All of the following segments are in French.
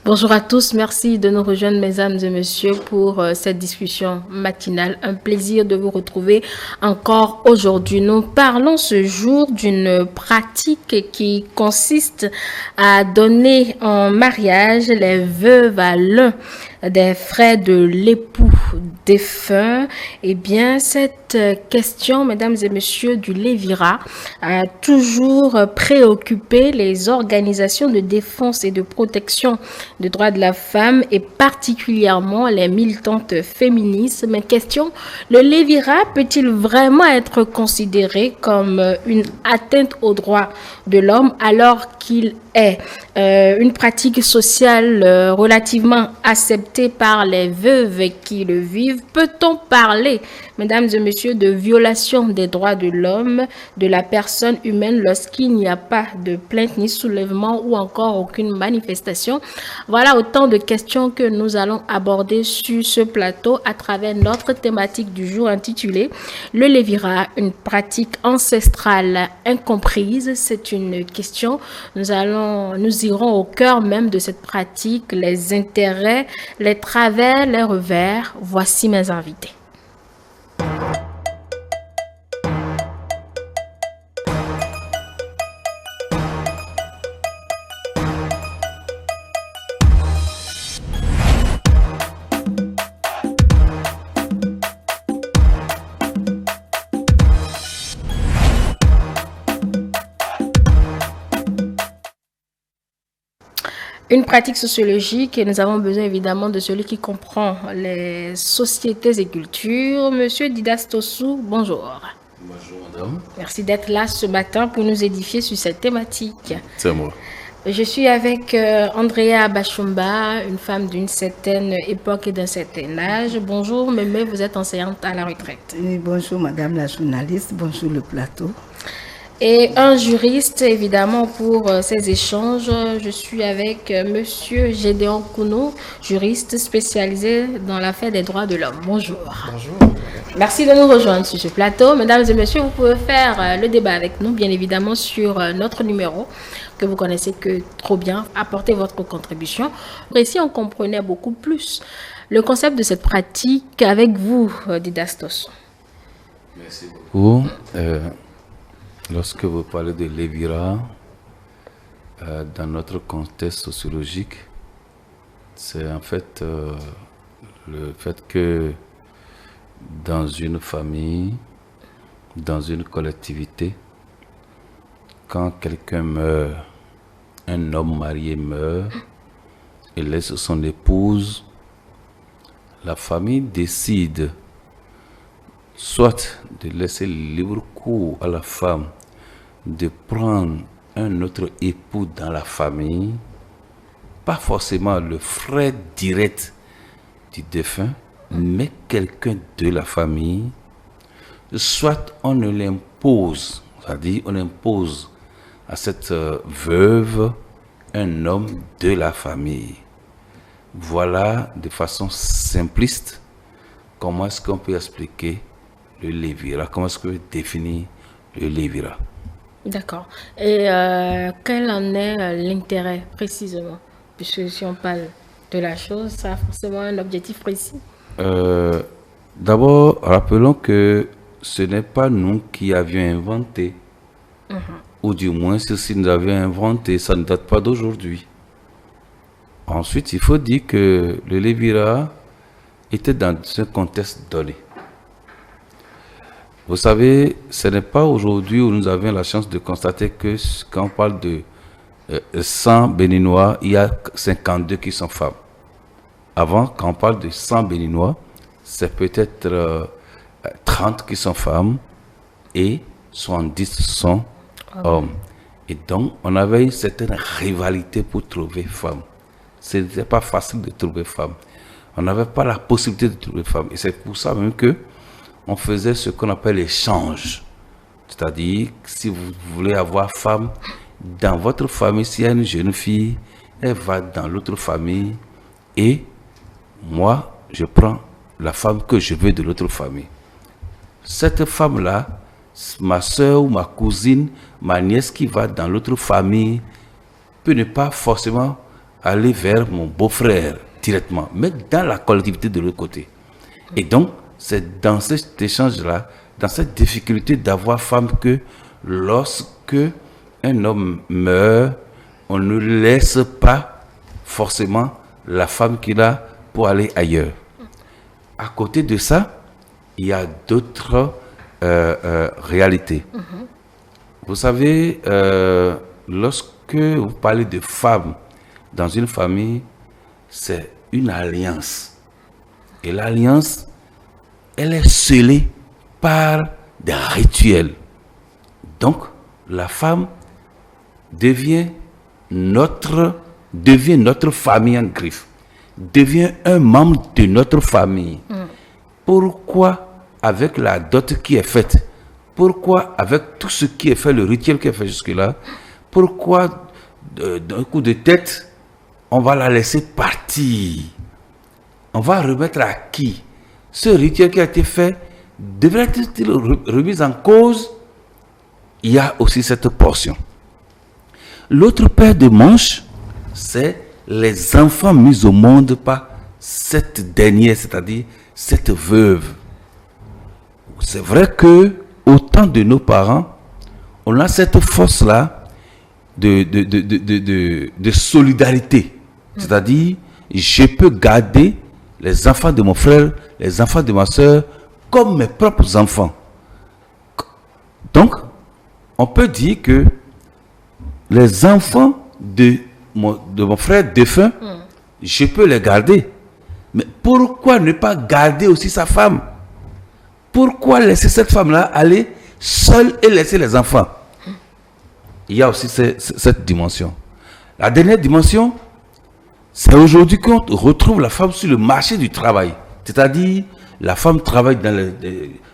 Bonjour à tous, merci de nous rejoindre mesdames et messieurs pour cette discussion matinale. Un plaisir de vous retrouver encore aujourd'hui. Nous parlons ce jour d'une pratique qui consiste à donner en mariage les veuves à l'un des frères de l'époux défunt. Eh bien, cette question, mesdames et messieurs, du Lévira a toujours préoccupé les organisations de défense et de protection des droits de la femme et particulièrement les militantes féministes. Mais question, le Lévira peut-il vraiment être considéré comme une atteinte aux droits de l'homme alors qu'il est une pratique sociale relativement acceptée par les veuves qui le vivent? Peut-on parler, mesdames et messieurs, de violation des droits de l'homme, de la personne humaine lorsqu'il n'y a pas de plainte ni soulèvement ou encore aucune manifestation? Voilà autant de questions que nous allons aborder sur ce plateau à travers notre thématique du jour intitulée Le Lévira, une pratique ancestrale incomprise. C'est une question. Nous irons au cœur même de cette pratique, les intérêts, les travers, les revers. Voici mes invités. Une pratique sociologique et nous avons besoin évidemment de celui qui comprend les sociétés et cultures. Monsieur Didas Tossou, bonjour. Bonjour madame. Merci d'être là ce matin pour nous édifier sur cette thématique. C'est moi. Je suis avec Andrea Bachumba, une femme d'une certaine époque et d'un certain âge. Bonjour Mémé, vous êtes enseignante à la retraite. Oui, bonjour madame la journaliste, bonjour le plateau. Et un juriste, évidemment, pour ces échanges. Je suis avec monsieur Gédéon Kounou, juriste spécialisé dans l'affaire des droits de l'homme. Bonjour. Bonjour. Merci de nous rejoindre sur ce plateau. Mesdames et messieurs, vous pouvez faire le débat avec nous, bien évidemment, sur notre numéro que vous connaissez que trop bien. Apportez votre contribution. Ici, on comprenait beaucoup plus le concept de cette pratique avec vous, Didastos. Merci beaucoup. Lorsque vous parlez de Lévira, dans notre contexte sociologique, c'est en fait le fait que dans une famille, dans une collectivité, quand quelqu'un meurt, un homme marié meurt et laisse son épouse, la famille décide soit de laisser libre cours à la femme de prendre un autre époux dans la famille, pas forcément le frère direct du défunt, mais quelqu'un de la famille, soit on ne l'impose, c'est-à-dire on impose à cette veuve un homme de la famille. Voilà de façon simpliste comment est-ce qu'on peut expliquer le Lévira, comment est-ce qu'on peut définir le Lévira. D'accord. Et quel en est l'intérêt précisément? Puisque si on parle de la chose, ça a forcément un objectif précis. D'abord, rappelons que ce n'est pas nous qui avions inventé, ou du moins si nous avions inventé, ça ne date pas d'aujourd'hui. Ensuite, il faut dire que le Lévira était dans un contexte donné. Vous savez, ce n'est pas aujourd'hui où nous avons la chance de constater que quand on parle de 100 Béninois, il y a 52 qui sont femmes. Avant, quand on parle de 100 Béninois, c'est peut-être 30 qui sont femmes et 70 sont hommes. Et donc, on avait une certaine rivalité pour trouver femmes. Ce n'était pas facile de trouver femmes. On n'avait pas la possibilité de trouver femmes. Et c'est pour ça même que on faisait ce qu'on appelle l'échange. C'est-à-dire, si vous voulez avoir femme, dans votre famille, s'il y a une jeune fille, elle va dans l'autre famille et moi, je prends la femme que je veux de l'autre famille. Cette femme-là, ma soeur ou ma cousine, ma nièce qui va dans l'autre famille, peut ne pas forcément aller vers mon beau-frère directement, mais dans la collectivité de l'autre côté. Et donc, c'est dans cet échange-là, dans cette difficulté d'avoir femme que lorsque un homme meurt, on ne laisse pas forcément la femme qu'il a pour aller ailleurs. À côté de ça, il y a d'autres réalités. Vous savez, lorsque vous parlez de femmes dans une famille, c'est une alliance. Et l'alliance, elle est scellée par des rituels. Donc, la femme devient notre famille en griffe, devient un membre de notre famille. Pourquoi avec la dot qui est faite, pourquoi avec tout ce qui est fait, le rituel qui est fait jusque-là, pourquoi d'un coup de tête, on va la laisser partir? On va remettre à qui? Ce rituel qui a été fait devrait-il remis en cause? Il y a aussi cette portion. L'autre paire de manches, c'est les enfants mis au monde par cette dernière, c'est-à-dire cette veuve. C'est vrai que au temps de nos parents, on a cette force-là de solidarité. C'est-à-dire, je peux garder les enfants de mon frère, les enfants de ma soeur, comme mes propres enfants. Donc, on peut dire que les enfants de mon frère défunt, je peux les garder. Mais pourquoi ne pas garder aussi sa femme? Pourquoi laisser cette femme-là aller seule et laisser les enfants? Il y a aussi cette dimension. La dernière dimension, c'est aujourd'hui qu'on retrouve la femme sur le marché du travail. C'est-à-dire, la femme travaille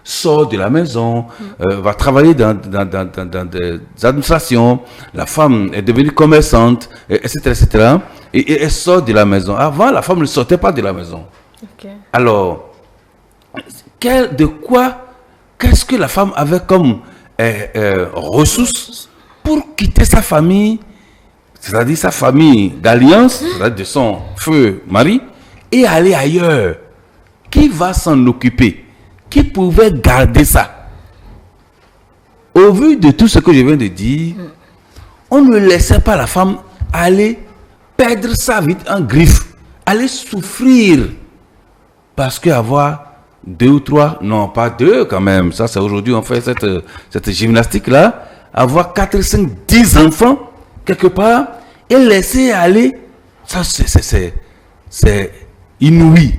sort de la maison, va travailler dans des administrations. La femme est devenue commerçante, etc., etc. Et elle sort de la maison. Avant, la femme ne sortait pas de la maison. Okay. Alors, qu'est-ce que la femme avait comme ressources pour quitter sa famille, c'est-à-dire sa famille d'alliance, c'est-à-dire de son feu mari, et aller ailleurs? Qui va s'en occuper? Qui pouvait garder ça? Au vu de tout ce que je viens de dire, on ne laissait pas la femme aller perdre sa vie en griffe, aller souffrir, parce qu'avoir 2 ou 3, non pas 2 quand même, ça c'est aujourd'hui on fait cette gymnastique-là, avoir 4, 5, 10 enfants quelque part et laisser aller, ça c'est inouï.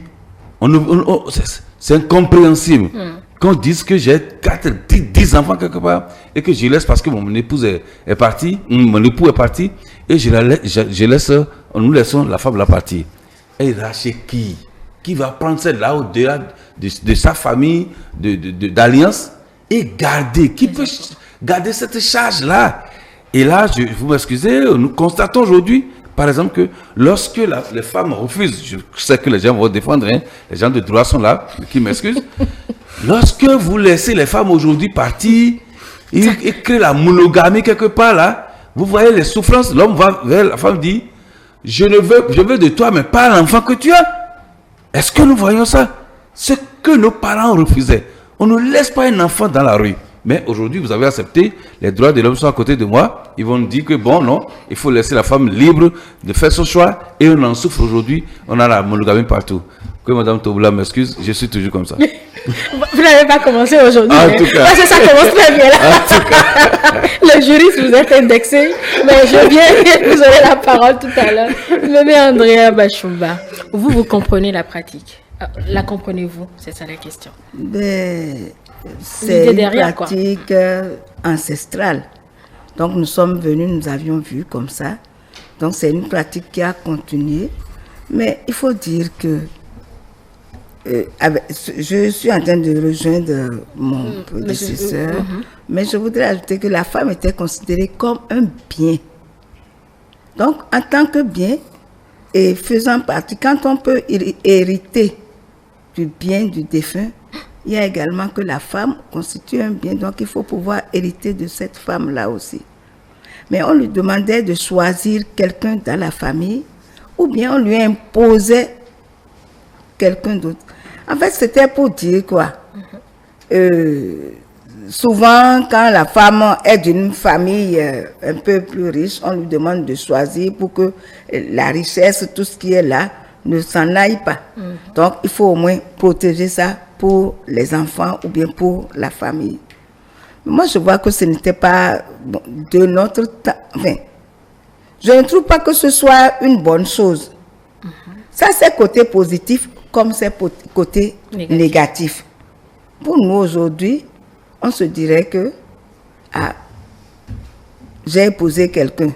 C'est incompréhensible. Qu'on dise que j'ai 10 enfants quelque part et que je laisse parce que mon épouse est partie, mon époux est parti et nous laissons la femme la partir. Et là, chez qui? Qui va prendre celle là au-delà de sa famille, d'alliance et garder? Qui peut garder cette charge-là? Et là, vous m'excusez, nous constatons aujourd'hui, par exemple, que lorsque les femmes refusent, je sais que les gens vont défendre, hein, les gens de droit sont là, qui m'excusent. Lorsque vous laissez les femmes aujourd'hui partir et créer la monogamie quelque part là, vous voyez les souffrances, l'homme va vers la femme dit, je veux de toi, mais pas l'enfant que tu as. Est-ce que nous voyons ça? Ce que nos parents refusaient. On ne laisse pas un enfant dans la rue. Mais aujourd'hui, vous avez accepté, les droits de l'homme sont à côté de moi. Ils vont nous dire que bon, non, il faut laisser la femme libre de faire son choix. Et on en souffre aujourd'hui. On a la monogamie partout. Que Madame Toboula m'excuse, je suis toujours comme ça. Vous n'avez pas commencé aujourd'hui. En tout cas. Parce que ça commence très bien là. En tout cas. Le juriste, vous êtes indexé. Mais je viens, vous aurez la parole tout à l'heure. Mémé Andrea Bachumba, vous comprenez la pratique. La comprenez-vous? C'est ça la question. C'est une pratique ancestrale. Donc nous sommes venus, nous avions vu comme ça. Donc c'est une pratique qui a continué. Mais il faut dire que je suis en train de rejoindre mon prédécesseur, mais je voudrais ajouter que la femme était considérée comme un bien. Donc en tant que bien, et faisant partie, quand on peut hériter du bien du défunt, il y a également que la femme constitue un bien, donc il faut pouvoir hériter de cette femme-là aussi. Mais on lui demandait de choisir quelqu'un dans la famille ou bien on lui imposait quelqu'un d'autre. En fait, c'était pour dire quoi? Souvent, quand la femme est d'une famille un peu plus riche, on lui demande de choisir pour que la richesse, tout ce qui est là, ne s'en aille pas. Donc, il faut au moins protéger ça pour les enfants ou bien pour la famille. Moi, je vois que ce n'était pas de notre temps. Enfin, je ne trouve pas que ce soit une bonne chose. Ça, c'est côté positif comme c'est côté négatif. Pour nous, aujourd'hui, on se dirait que j'ai épousé quelqu'un.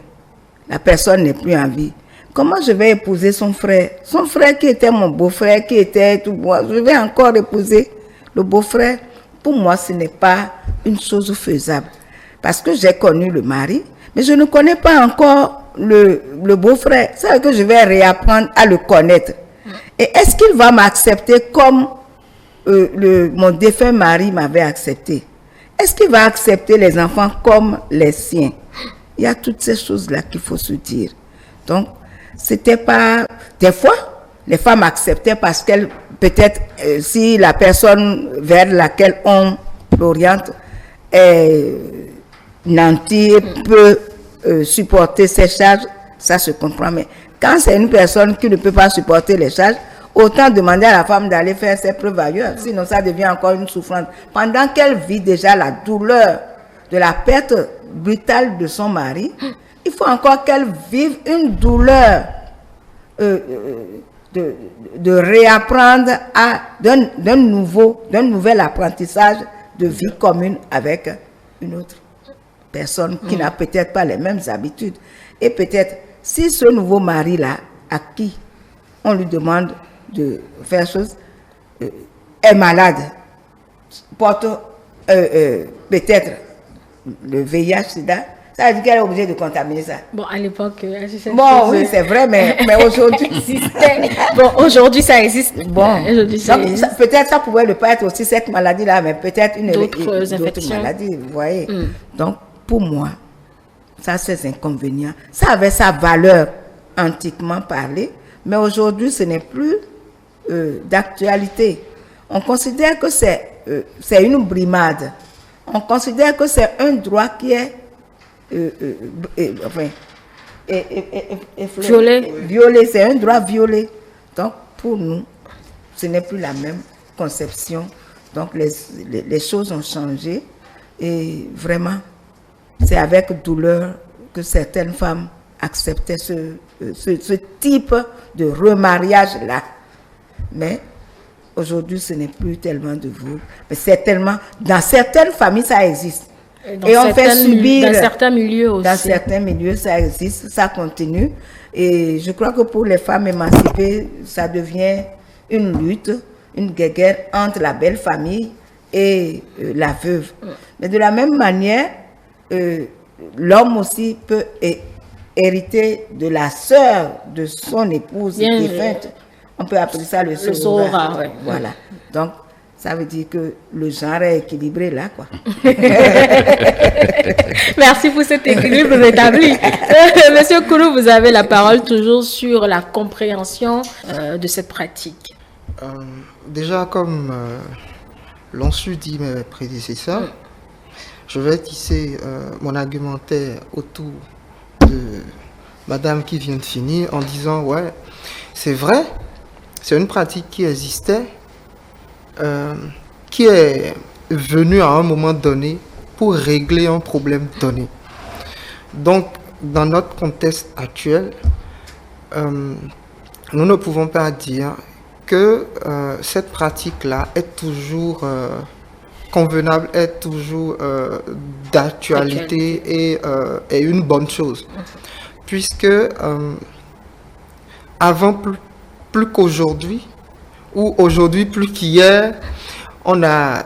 La personne n'est plus en vie. Comment je vais épouser son frère? Son frère qui était mon beau-frère, qui était tout moi. Je vais encore épouser le beau-frère. Pour moi, ce n'est pas une chose faisable. Parce que j'ai connu le mari, mais je ne connais pas encore le beau-frère. Ça veut dire que je vais réapprendre à le connaître. Et est-ce qu'il va m'accepter comme mon défunt mari m'avait accepté? Est-ce qu'il va accepter les enfants comme les siens? Il y a toutes ces choses-là qu'il faut se dire. Donc, c'était pas... Des fois, les femmes acceptaient parce qu'elles, peut-être, si la personne vers laquelle on l'oriente est nantie, peut supporter ces charges, ça se comprend. Mais quand c'est une personne qui ne peut pas supporter les charges, autant demander à la femme d'aller faire ses preuves ailleurs, sinon ça devient encore une souffrance. Pendant qu'elle vit déjà la douleur de la perte brutale de son mari, il faut encore qu'elle vive une douleur de réapprendre d'un nouvel apprentissage de vie commune avec une autre personne qui n'a peut-être pas les mêmes habitudes. Et peut-être, si ce nouveau mari-là, à qui on lui demande de faire chose, est malade, porte peut-être le VIH-Sida, ça veut dire qu'elle est obligée de contaminer ça. Bon, à l'époque, bon, oui, c'est vrai, mais aujourd'hui, bon, aujourd'hui, ça existe. Bon, peut-être ça pouvait ne pas être aussi cette maladie-là, mais peut-être une autre maladie, vous voyez. Donc, pour moi, ça, c'est inconvénient. Ça avait sa valeur antiquement parlé, mais aujourd'hui, ce n'est plus d'actualité. On considère que c'est une brimade. On considère que c'est un droit qui est violé, c'est un droit violé. Donc, pour nous, ce n'est plus la même conception. Donc, les choses ont changé. Et vraiment, c'est avec douleur que certaines femmes acceptaient ce type de remariage-là. Mais aujourd'hui, ce n'est plus tellement de vous. Mais c'est tellement... Dans certaines familles, ça existe. Et on fait subir... Dans certains milieux aussi. Dans certains milieux, ça existe, ça continue. Et je crois que pour les femmes émancipées, ça devient une lutte, une guerre entre la belle famille et la veuve. Mais de la même manière, l'homme aussi peut hériter de la sœur de son épouse défunte. On peut appeler ça le sorora. Ouais. Voilà. Donc, ça veut dire que le genre est équilibré là, quoi. Merci pour cet équilibre rétabli. Monsieur Koulou, vous avez la parole toujours sur la compréhension de cette pratique. Déjà, comme l'ont su dit mes prédécesseurs, je vais tisser mon argumentaire autour de madame qui vient de finir en disant, ouais, c'est vrai, c'est une pratique qui existait, qui est venue à un moment donné pour régler un problème donné. Donc, dans notre contexte actuel, nous ne pouvons pas dire que cette pratique-là est toujours convenable, est toujours d'actualité et une bonne chose. Puisque avant plus qu'aujourd'hui, ou aujourd'hui plus qu'hier, on a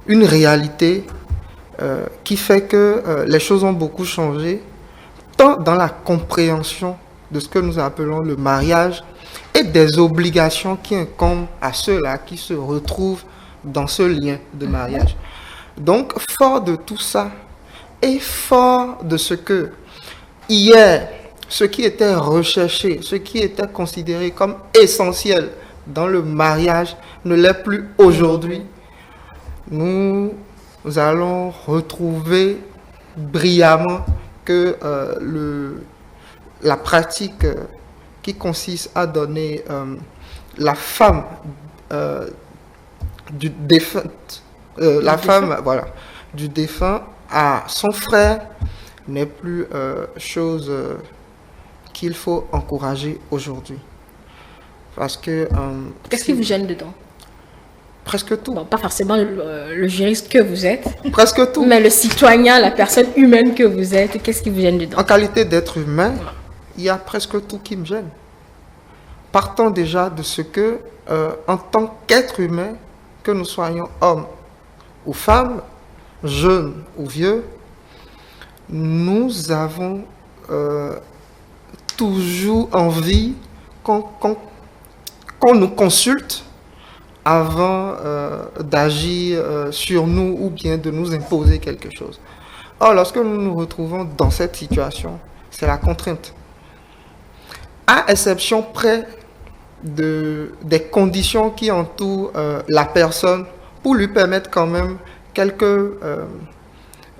une réalité qui fait que les choses ont beaucoup changé, tant dans la compréhension de ce que nous appelons le mariage et des obligations qui incombent à ceux-là qui se retrouvent dans ce lien de mariage. Donc, fort de tout ça et fort de ce que hier ce qui était recherché, ce qui était considéré comme essentiel dans le mariage ne l'est plus aujourd'hui, nous allons retrouver brillamment que la pratique qui consiste à donner la femme du défunt, du défunt à son frère n'est plus chose qu'il faut encourager aujourd'hui. Parce que... Qu'est-ce qui vous gêne dedans? Presque tout. Bon, pas forcément le juriste que vous êtes. Presque tout. Mais le citoyen, la personne humaine que vous êtes, qu'est-ce qui vous gêne dedans? En qualité d'être humain, il y a presque tout qui me gêne. Partons déjà de ce que, en tant qu'être humain, que nous soyons hommes ou femmes, jeunes ou vieux, nous avons toujours envie qu'on nous consulte avant d'agir sur nous ou bien de nous imposer quelque chose. Or, lorsque nous nous retrouvons dans cette situation, c'est la contrainte. À exception près des conditions qui entourent la personne pour lui permettre quand même quelques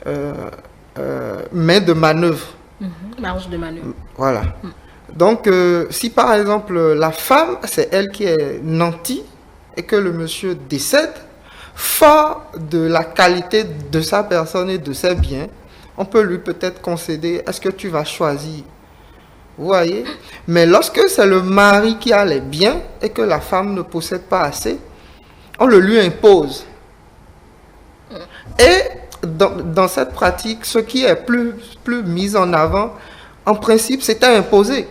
mains de manœuvre. Marge de manœuvre. Voilà. Donc, si par exemple la femme, c'est elle qui est nantie et que le monsieur décède, fort de la qualité de sa personne et de ses biens, on peut lui peut-être concéder, est-ce que tu vas choisir? Vous voyez? Mais lorsque c'est le mari qui a les biens et que la femme ne possède pas assez, on le lui impose. Et dans cette pratique, ce qui est plus mis en avant, en principe, c'est à imposer.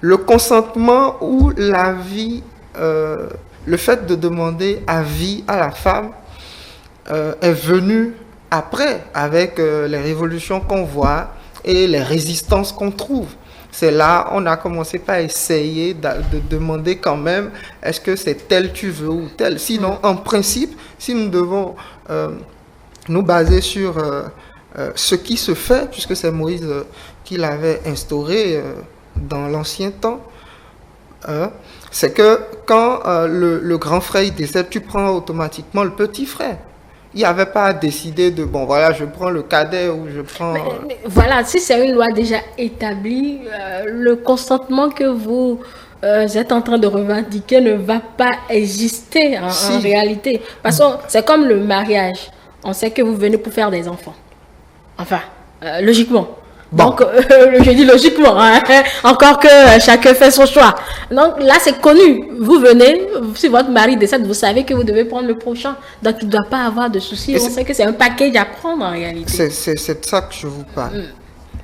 Le consentement ou l'avis, le fait de demander avis à la femme est venu après, avec les révolutions qu'on voit et les résistances qu'on trouve. C'est là on a commencé par essayer de demander quand même, est-ce que c'est tel tu veux ou tel. Sinon, en principe, si nous devons nous baser sur ce qui se fait, puisque c'est Moïse qui l'avait instauré dans l'ancien temps, c'est que quand le grand frère décède, tu prends automatiquement le petit frère. Il n'y avait pas à décider de, bon voilà, je prends le cadet ou je prends... Mais voilà, si c'est une loi déjà établie, le consentement que vous êtes en train de revendiquer ne va pas exister en réalité. Parce que c'est comme le mariage. On sait que vous venez pour faire des enfants. Enfin, logiquement. Bon. Donc, je dis logiquement, hein, encore que chacun fait son choix. Donc là, c'est connu. Vous venez, si votre mari décède, vous savez que vous devez prendre le prochain. Donc, il ne doit pas avoir de soucis. On sait que c'est un package à prendre en réalité. C'est de ça que je vous parle.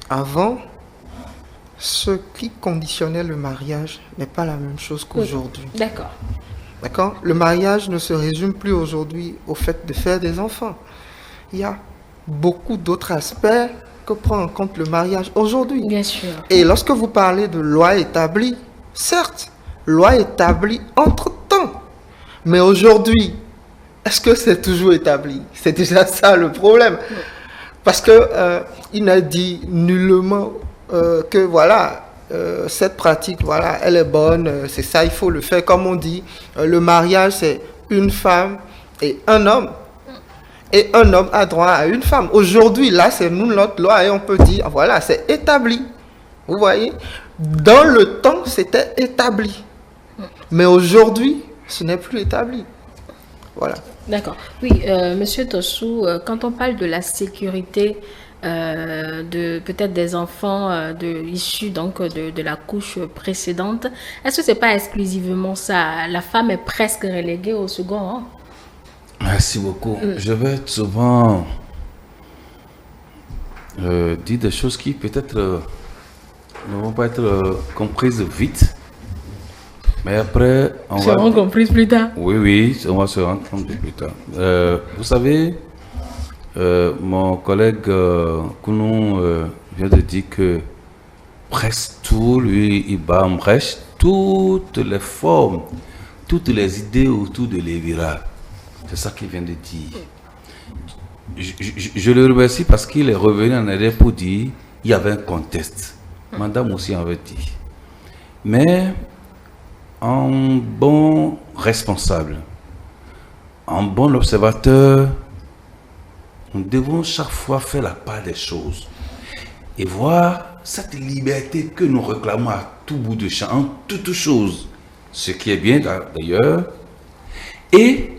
Avant, ce qui conditionnait le mariage n'est pas la même chose qu'aujourd'hui. D'accord. D'accord? Le mariage ne se résume plus aujourd'hui au fait de faire des enfants. Il y a beaucoup d'autres aspects que prend en compte le mariage aujourd'hui. Bien sûr. Et lorsque vous parlez de loi établie, certes, loi établie entre-temps. Mais aujourd'hui, est-ce que c'est toujours établi? C'est déjà ça le problème. Parce que il n'a dit nullement que voilà, cette pratique, voilà, elle est bonne, c'est ça, il faut le faire. Comme on dit, le mariage, c'est une femme et un homme. Et un homme a droit à une femme. Aujourd'hui, là, c'est nous, notre loi, et on peut dire, voilà, c'est établi. Vous voyez? Dans le temps, c'était établi. Mais aujourd'hui, ce n'est plus établi. Voilà. D'accord. Oui, Monsieur Tossou, quand on parle de la sécurité de peut-être des enfants issus donc de la couche précédente, est-ce que c'est pas exclusivement ça? La femme est presque reléguée au second rang. Merci beaucoup. Je vais souvent dire des choses qui peut-être ne vont pas être comprises vite. Mais après, on va... seront comprises plus tard. Oui, on va se rendre compte plus tard. Vous savez, mon collègue Kounou vient de dire que presque tout, lui, il bat en brèche toutes les formes, toutes les idées autour de l'évira. C'est ça qu'il vient de dire. Je le remercie parce qu'il est revenu en arrière pour dire qu'il y avait un contexte. Madame aussi en veut dire. Mais en bon responsable, en bon observateur, nous devons chaque fois faire la part des choses et voir cette liberté que nous réclamons à tout bout de champ, en toutes choses, ce qui est bien d'ailleurs, et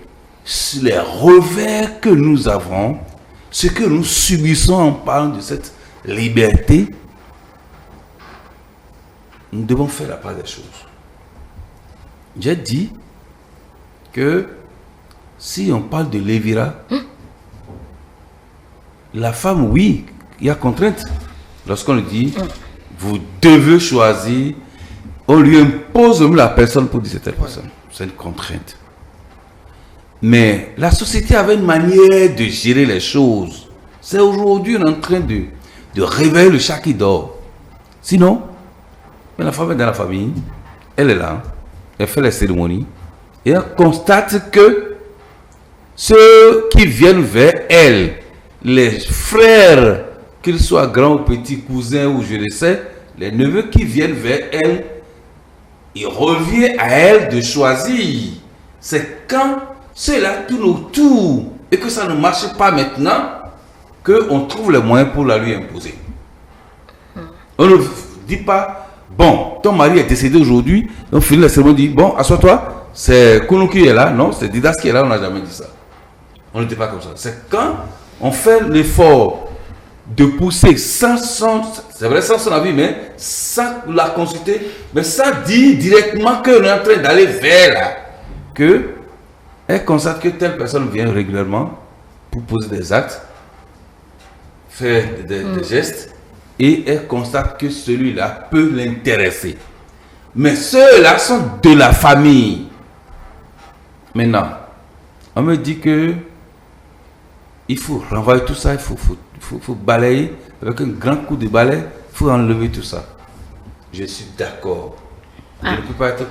les revers que nous avons, ce que nous subissons en parlant de cette liberté, nous devons faire la part des choses. J'ai dit que si on parle de lévira, la femme, oui, il y a contrainte. Lorsqu'on lui dit, vous devez choisir, on lui impose même la personne pour dire cette personne. C'est une contrainte. Mais la société avait une manière de gérer les choses. C'est aujourd'hui on est en train de réveiller le chat qui dort. Sinon, la femme est dans la famille, elle est là, elle fait les cérémonies, et elle constate que ceux qui viennent vers elle, les frères, qu'ils soient grands ou petits, cousins ou je ne sais, les neveux qui viennent vers elle, il revient à elle de choisir. C'est quand cela tourne autour et que ça ne marche pas maintenant qu'on trouve les moyens pour la lui imposer. On ne dit pas, bon, ton mari est décédé aujourd'hui, on finit la cérémonie, dit, bon, assois-toi, c'est Kounou qui est là, non, c'est Didas qui est là, on n'a jamais dit ça. On ne dit pas comme ça. C'est quand on fait l'effort de pousser sans son avis, mais sans la consulter, mais sans dire directement qu'on est en train d'aller vers là, que elle constate que telle personne vient régulièrement pour poser des actes, faire des gestes, et elle constate que celui-là peut l'intéresser. Mais ceux-là sont de la famille. Maintenant, on me dit que il faut renvoyer tout ça, il faut balayer avec un grand coup de balai, il faut enlever tout ça. Je suis d'accord. Je ne peux pas être.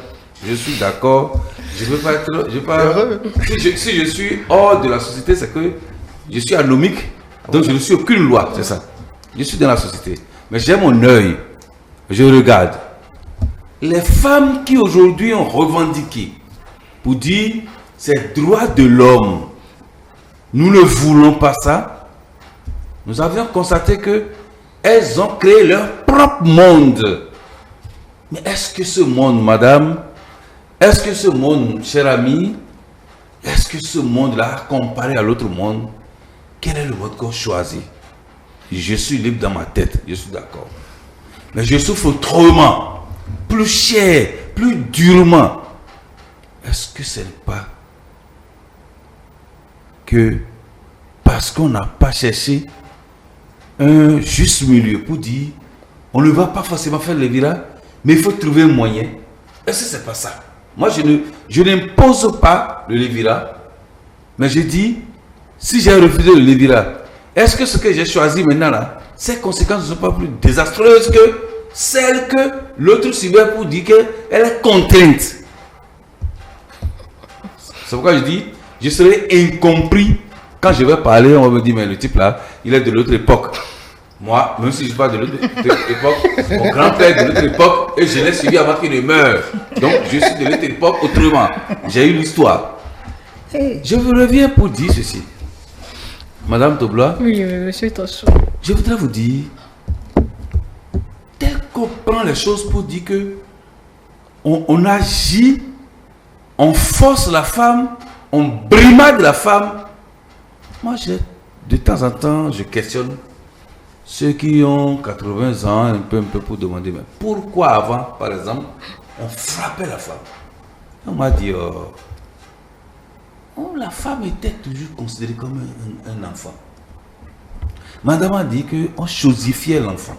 Je suis d'accord. Je ne peux pas être. Si je suis hors de la société, c'est que je suis anomique, donc je ne suis aucune loi, c'est ça. Je suis dans la société. Mais j'ai mon œil. Je regarde. Les femmes qui aujourd'hui ont revendiqué pour dire c'est droit de l'homme. Nous ne voulons pas ça. Nous avions constaté que elles ont créé leur propre monde. Mais est-ce que ce monde, madame, est-ce que ce monde, cher ami, est-ce que ce monde-là, comparé à l'autre monde, quel est le mode qu'on choisit? Je suis libre dans ma tête, je suis d'accord. Mais je souffre autrement, plus cher, plus durement. Est-ce que ce n'est pas que parce qu'on n'a pas cherché un juste milieu pour dire on ne va pas forcément faire le lévira, mais il faut trouver un moyen? Est-ce que ce n'est pas ça? Moi, je n'impose pas le lévira, mais je dis, si j'ai refusé le lévira, est-ce que ce que j'ai choisi maintenant là, ces conséquences ne sont pas plus désastreuses que celles que l'autre subit pour dire qu'elle est contrainte? C'est pourquoi je dis, je serai incompris quand je vais parler, on va me dire, mais le type là, il est de l'autre époque. Moi, même si je parle de l'autre époque, mon grand-père est de l'autre époque et je l'ai suivi avant qu'il ne meure. Donc, je suis de l'autre époque autrement. J'ai eu l'histoire. Je vous reviens pour dire ceci. Madame Toblois. Oui, monsieur Tosso. Je voudrais vous dire, tel qu'on prend les choses pour dire que on agit, on force la femme, on brimade la femme. Moi, de temps en temps, je questionne ceux qui ont 80 ans, un peu pour demander, mais pourquoi avant, par exemple, on frappait la femme? On m'a dit, la femme était toujours considérée comme un enfant. Madame a dit qu'on chosifiait l'enfant.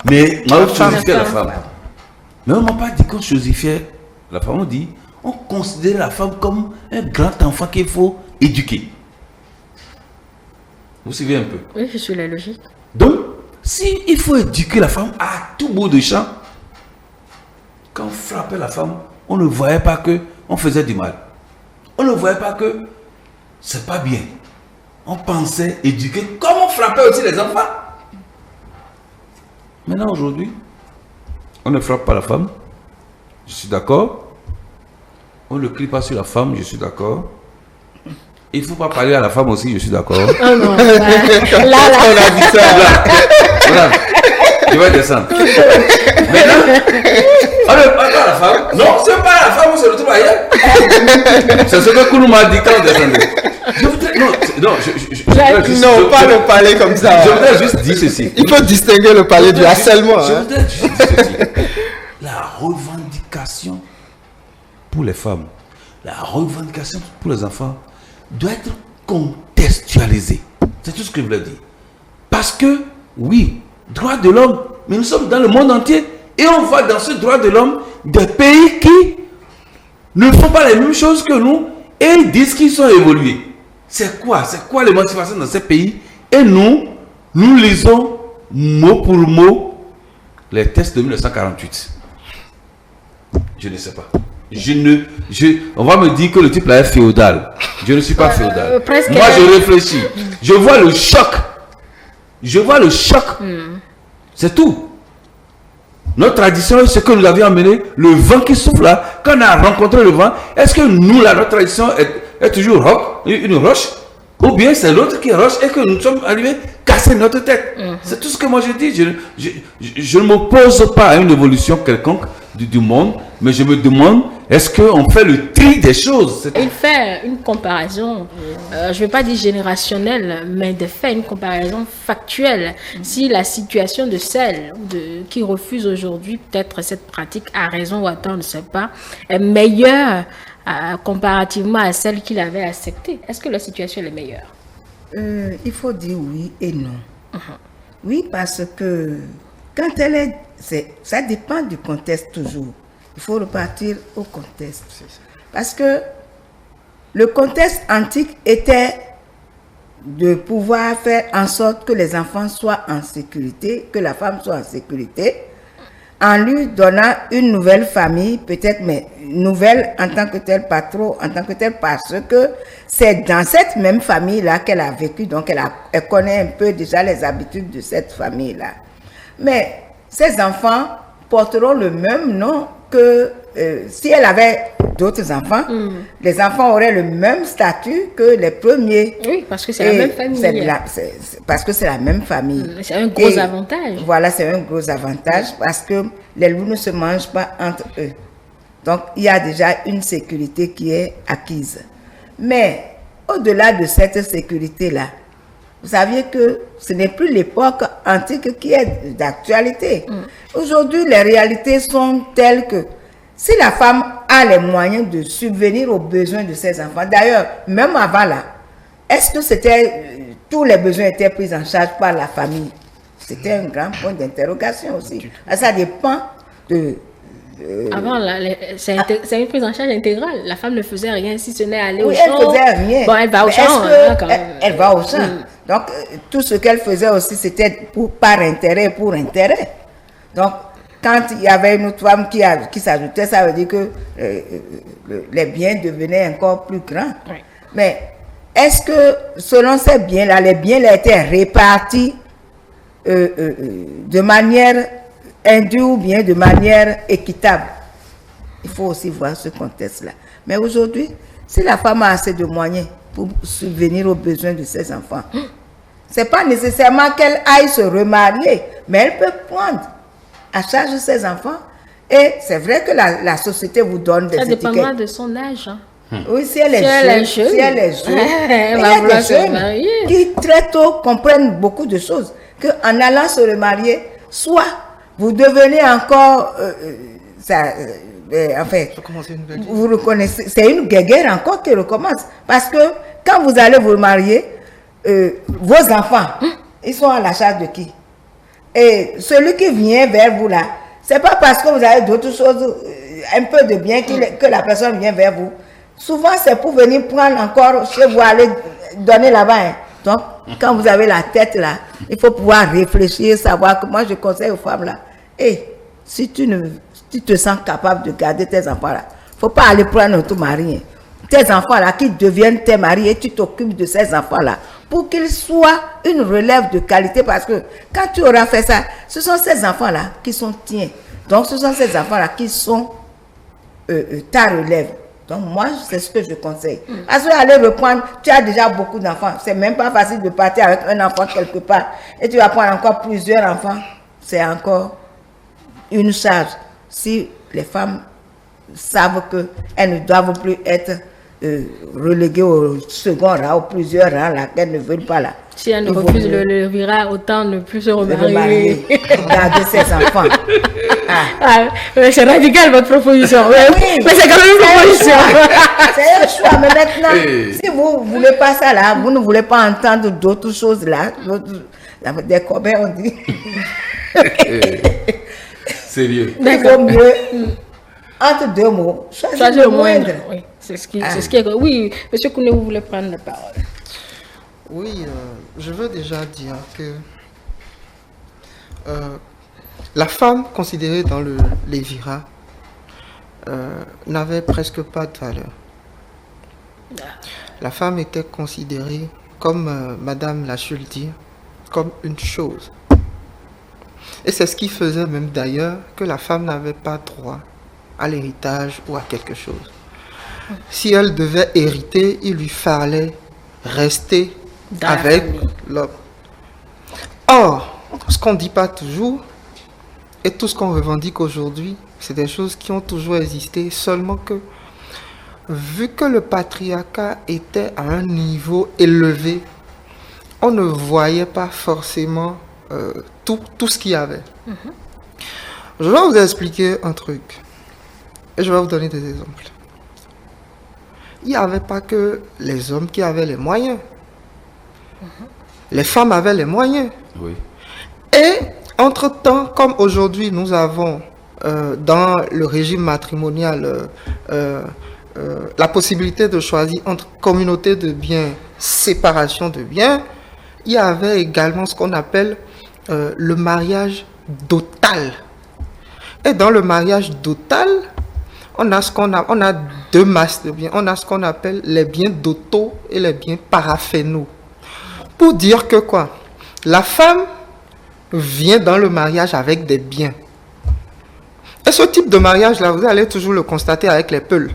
Mais on chosifiait la femme. Mais on n'a pas dit qu'on chosifiait la femme. On dit on considérait la femme comme un grand enfant qu'il faut éduquer. Vous suivez un peu? Oui, je suis la logique. Donc, si il faut éduquer la femme à tout bout de champ, quand on frappait la femme, on ne voyait pas que on faisait du mal. On ne voyait pas que c'est pas bien. On pensait éduquer comme on frappait aussi les enfants. Maintenant, aujourd'hui, On ne frappe pas la femme. Je suis d'accord. On ne crie pas sur la femme. Je suis d'accord. Il ne faut pas parler à la femme aussi. Je suis d'accord. Oh non. On a dit ça. Voilà. Je vais descendre. Maintenant, on ne parle pas à la femme. Non, c'est pas la femme, on se retrouve ailleurs. C'est ce que Kounou m'a dit quand on descendait. Je voudrais, Non, pas de parler comme ça. Je voudrais juste dire ceci. Il faut distinguer le parler du harcèlement. Je voudrais juste dire ceci. La revendication pour les femmes, la revendication pour les enfants doit être contextualisée. C'est tout ce que je voulais dire. Parce que, oui, droit de l'homme, mais nous sommes dans le monde entier et on voit dans ce droit de l'homme des pays qui ne font pas les mêmes choses que nous et ils disent qu'ils sont évolués. C'est quoi l'émancipation dans ces pays? Et nous lisons mot pour mot les textes de 1948. Je ne sais pas. On va me dire que le type là est féodal. Je ne suis pas féodal. Moi, je réfléchis. Je vois le choc. C'est tout. Notre tradition, ce que nous avions amené, le vent qui souffle là, quand on a rencontré le vent, est-ce que nous, là, notre tradition est toujours une roche? Ou bien c'est l'autre qui est roche et que nous sommes arrivés à casser notre tête. C'est tout ce que moi je dis. Je ne m'oppose pas à une évolution quelconque du monde, mais je me demande, est-ce qu'on fait le tri des choses? Il fait une comparaison, je ne vais pas dire générationnelle, mais de faire une comparaison factuelle. Si la situation de celle qui refuse aujourd'hui peut-être cette pratique à raison ou à tort, on ne sait pas, est meilleure comparativement à celle qu'il avait acceptée, est-ce que la situation est meilleure? Il faut dire oui et non. Oui, parce que quand elle est... ça dépend du contexte toujours. Il faut repartir au contexte. Parce que le contexte antique était de pouvoir faire en sorte que les enfants soient en sécurité, que la femme soit en sécurité, en lui donnant une nouvelle famille, peut-être, mais nouvelle en tant que telle, pas trop en tant que telle, parce que c'est dans cette même famille-là qu'elle a vécu, donc elle connaît un peu déjà les habitudes de cette famille-là. Mais ces enfants porteront le même nom que si elle avait d'autres enfants, les enfants auraient le même statut que les premiers. Oui, parce que c'est la même famille. Parce que c'est la même famille. C'est un gros avantage. Voilà, c'est un gros avantage parce que les loups ne se mangent pas entre eux. Donc, il y a déjà une sécurité qui est acquise. Mais au-delà de cette sécurité-là, vous saviez que ce n'est plus l'époque antique qui est d'actualité. Aujourd'hui, les réalités sont telles que si la femme a les moyens de subvenir aux besoins de ses enfants, d'ailleurs, même avant là, est-ce que tous les besoins étaient pris en charge par la famille? C'était un grand point d'interrogation aussi. Ça dépend de... Avant, c'est une prise en charge intégrale. La femme ne faisait rien si ce n'est aller au champ. Oui, elle faisait rien. Bon, elle va au champ. Elle va au champ. Donc, tout ce qu'elle faisait aussi, c'était par intérêt, pour intérêt. Donc, quand il y avait une autre femme qui s'ajoutait, ça veut dire que les biens devenaient encore plus grands. Oui. Mais est-ce que, selon ces biens-là, les biens étaient répartis de manière indue ou bien de manière équitable? Il faut aussi voir ce contexte-là. Mais aujourd'hui, si la femme a assez de moyens pour subvenir aux besoins de ses enfants, ce n'est pas nécessairement qu'elle aille se remarier, mais elle peut prendre à charge ses enfants. Et c'est vrai que la société vous donne des étiquettes. Ça dépendra de son âge. Oui, si elle est jeune, elle va vouloir se marier. Qui très tôt comprennent beaucoup de choses. Qu'en allant se remarier, soit vous devenez encore... vous reconnaissez, c'est une guerre encore qui recommence. Parce que quand vous allez vous marier, vos enfants, ils sont à la charge de qui? Et celui qui vient vers vous là, c'est pas parce que vous avez d'autres choses, un peu de bien que la personne vient vers vous. Souvent, c'est pour venir prendre encore chez vous, aller donner là-bas. Hein. Donc, quand vous avez la tête là, il faut pouvoir réfléchir, savoir que moi je conseille aux femmes là, si tu te sens capable de garder tes enfants là, il ne faut pas aller prendre ton mari. Tes enfants là qui deviennent tes maris et tu t'occupes de ces enfants là pour qu'ils soient une relève de qualité, parce que quand tu auras fait ça, ce sont ces enfants là qui sont tiens. Donc, ce sont ces enfants-là qui sont ta relève. Donc, moi, c'est ce que je conseille. Parce que aller reprendre, tu as déjà beaucoup d'enfants. C'est même pas facile de partir avec un enfant quelque part. Et tu vas prendre encore plusieurs enfants. C'est encore une charge. Si les femmes savent qu'elles ne doivent plus être reléguées au second rang ou plusieurs rangs, là, qu'elles ne veulent pas là. Si elle ne refuse le virage, autant ne plus se remarier. Garder ses enfants. C'est radical votre proposition. Oui, mais c'est quand même une proposition. C'est un choix. Mais maintenant, si vous ne voulez pas ça là, vous ne voulez pas entendre d'autres choses là, des copains on dit. Sérieux. Il vaut mieux, entre deux mots, choisir le moindre. Oui, c'est ce qui est. Oui, monsieur Kouné, vous voulez prendre la parole. Oui, je veux déjà dire que la femme considérée dans le Lévirat n'avait presque pas de valeur. La femme était considérée, comme Madame l'a su le dire, comme une chose. Et c'est ce qui faisait même d'ailleurs que la femme n'avait pas droit à l'héritage ou à quelque chose. Si elle devait hériter, il lui fallait rester avec l'homme. Or, ce qu'on ne dit pas toujours, et tout ce qu'on revendique aujourd'hui, c'est des choses qui ont toujours existé, seulement que, vu que le patriarcat était à un niveau élevé, on ne voyait pas forcément tout ce qu'il y avait. Je vais vous expliquer un truc, et je vais vous donner des exemples. Il n'y avait pas que les hommes qui avaient les moyens. Les femmes avaient les moyens. Oui. Et, entre-temps, comme aujourd'hui, nous avons dans le régime matrimonial la possibilité de choisir entre communauté de biens, séparation de biens, il y avait également ce qu'on appelle le mariage dotal. Et dans le mariage dotal, on a deux masses de biens. On a ce qu'on appelle les biens dotaux et les biens paraphénaux. Pour dire que quoi? La femme vient dans le mariage avec des biens. Et ce type de mariage-là, vous allez toujours le constater avec les peuls.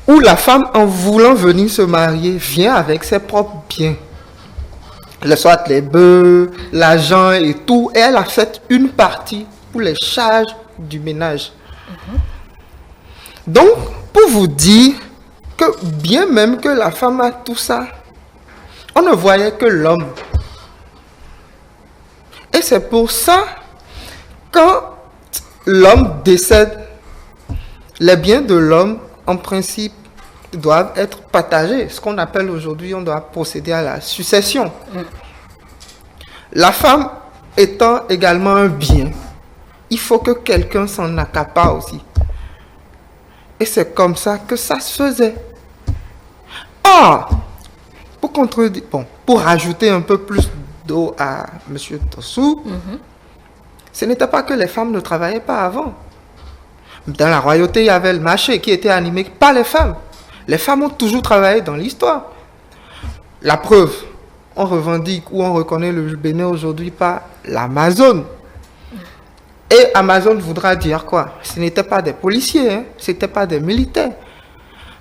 Où la femme, en voulant venir se marier, vient avec ses propres biens. Soit les bœufs, l'argent et tout. Et elle a fait une partie pour les charges du ménage. Donc, pour vous dire que bien même que la femme a tout ça, on ne voyait que l'homme. Et c'est pour ça, quand l'homme décède, les biens de l'homme, en principe, doivent être partagés. Ce qu'on appelle aujourd'hui, on doit procéder à la succession. La femme étant également un bien, il faut que quelqu'un s'en accapare aussi. Et c'est comme ça que ça se faisait. Or, pour rajouter un peu plus d'eau à M. Tossou, ce n'était pas que les femmes ne travaillaient pas avant. Dans la royauté, il y avait le marché qui était animé par les femmes. Les femmes ont toujours travaillé dans l'histoire. La preuve, on revendique ou on reconnaît le Bénin aujourd'hui par l'Amazone. Et Amazone voudra dire quoi? Ce n'étaient pas des policiers, ce n'étaient pas des militaires.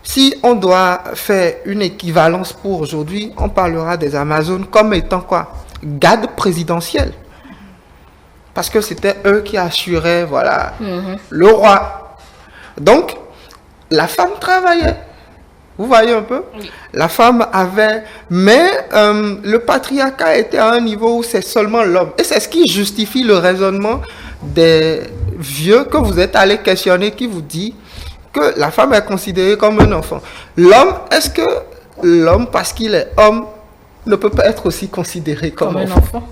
Si on doit faire une équivalence pour aujourd'hui, on parlera des Amazones comme étant quoi? Gardes présidentiels. Parce que c'était eux qui assuraient, voilà, le roi. Donc, la femme travaillait. Vous voyez un peu? La femme avait... Mais le patriarcat était à un niveau où c'est seulement l'homme. Et c'est ce qui justifie le raisonnement des vieux que vous êtes allé questionner, qui vous dit que la femme est considérée comme un enfant. L'homme, est-ce que l'homme, parce qu'il est homme, ne peut pas être aussi considéré comme un enfant?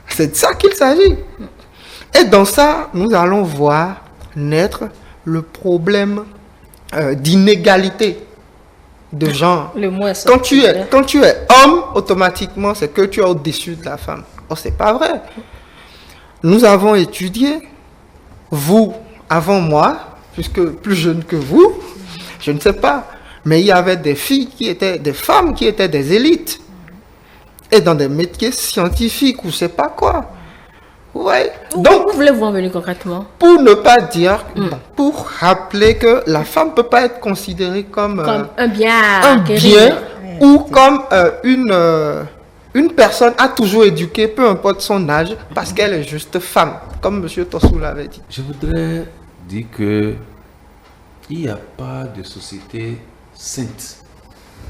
C'est de ça qu'il s'agit. Et dans ça, nous allons voir naître le problème d'inégalité de genre. Quand tu es homme, automatiquement, c'est que tu es au-dessus de la femme. Oh, c'est pas vrai. Nous avons étudié, vous, avant moi, puisque plus jeune que vous, je ne sais pas, mais il y avait des filles qui étaient, des femmes qui étaient des élites. Et dans des métiers scientifiques ou je ne sais pas quoi. Ouais. Donc, où voulez-vous en venir concrètement? Pour ne pas dire, pour rappeler que la femme ne peut pas être considérée comme un bien, ou comme une personne a toujours éduqué, peu importe son âge, parce qu'elle est juste femme, comme M. Tossou l'avait dit. Je voudrais dire que il n'y a pas de société sainte.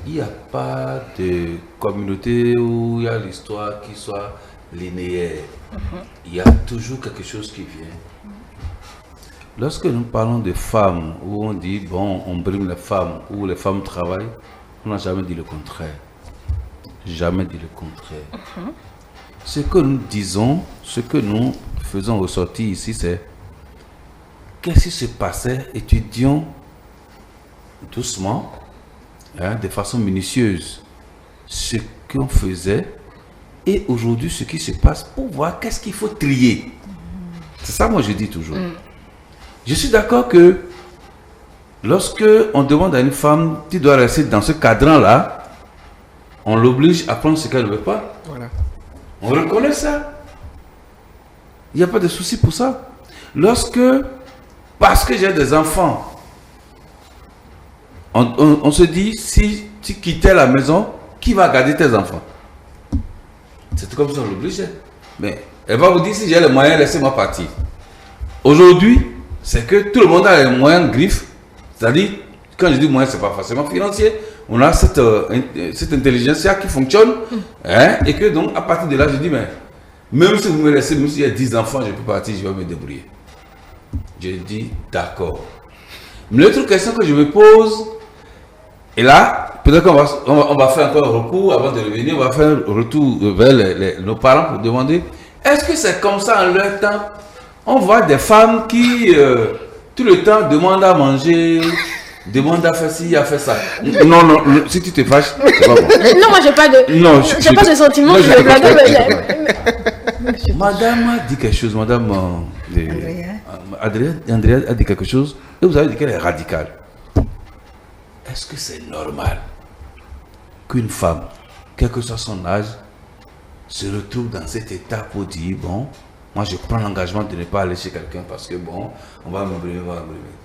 Il n'y a pas de communauté où il y a l'histoire qui soit linéaire. Il y a toujours quelque chose qui vient. Lorsque nous parlons de femmes, où on dit, bon, on brime les femmes, où les femmes travaillent, on n'a jamais dit le contraire. Jamais dit le contraire. Ce que nous disons, ce que nous faisons ressortir ici, c'est qu'est-ce qui se passait, étudions doucement, de façon minutieuse, ce qu'on faisait et aujourd'hui ce qui se passe pour voir qu'est-ce qu'il faut trier. C'est ça moi je dis toujours. Je suis d'accord que lorsque on demande à une femme, tu dois rester dans ce cadran-là, on l'oblige à prendre ce qu'elle ne veut pas. Voilà. On reconnaît ça. Il n'y a pas de souci pour ça. Lorsque, parce que j'ai des enfants, on se dit, si tu quittais la maison, qui va garder tes enfants? C'est comme ça, on l'obligeait. Mais elle va vous dire, si j'ai les moyens, laissez-moi partir. Aujourd'hui, c'est que tout le monde a les moyens de griffe. C'est-à-dire, quand je dis moyens, ce n'est pas forcément financier. On a cette intelligence qui fonctionne. Et que donc, à partir de là, je dis, mais même si vous me laissez, même s'il y a 10 enfants, je peux partir, je vais me débrouiller. Je dis, d'accord. Mais l'autre question que je me pose, et là, peut-être qu'on va faire encore un recours avant de revenir, on va faire un retour vers nos parents pour demander, est-ce que c'est comme ça en leur temps? On voit des femmes qui, tout le temps, demandent à manger, demandent à faire ci, à faire ça. Non, si tu te fâches, c'est pas bon. Non, moi, j'ai pas de... Non, j'ai pas de sentiment. Madame a dit quelque chose, Madame Andrea a dit quelque chose, et vous avez dit qu'elle est radicale. Est-ce que c'est normal qu'une femme, quel que soit son âge, se retrouve dans cet état pour dire, bon, moi je prends l'engagement de ne pas aller chez quelqu'un parce que bon, on va me brimer,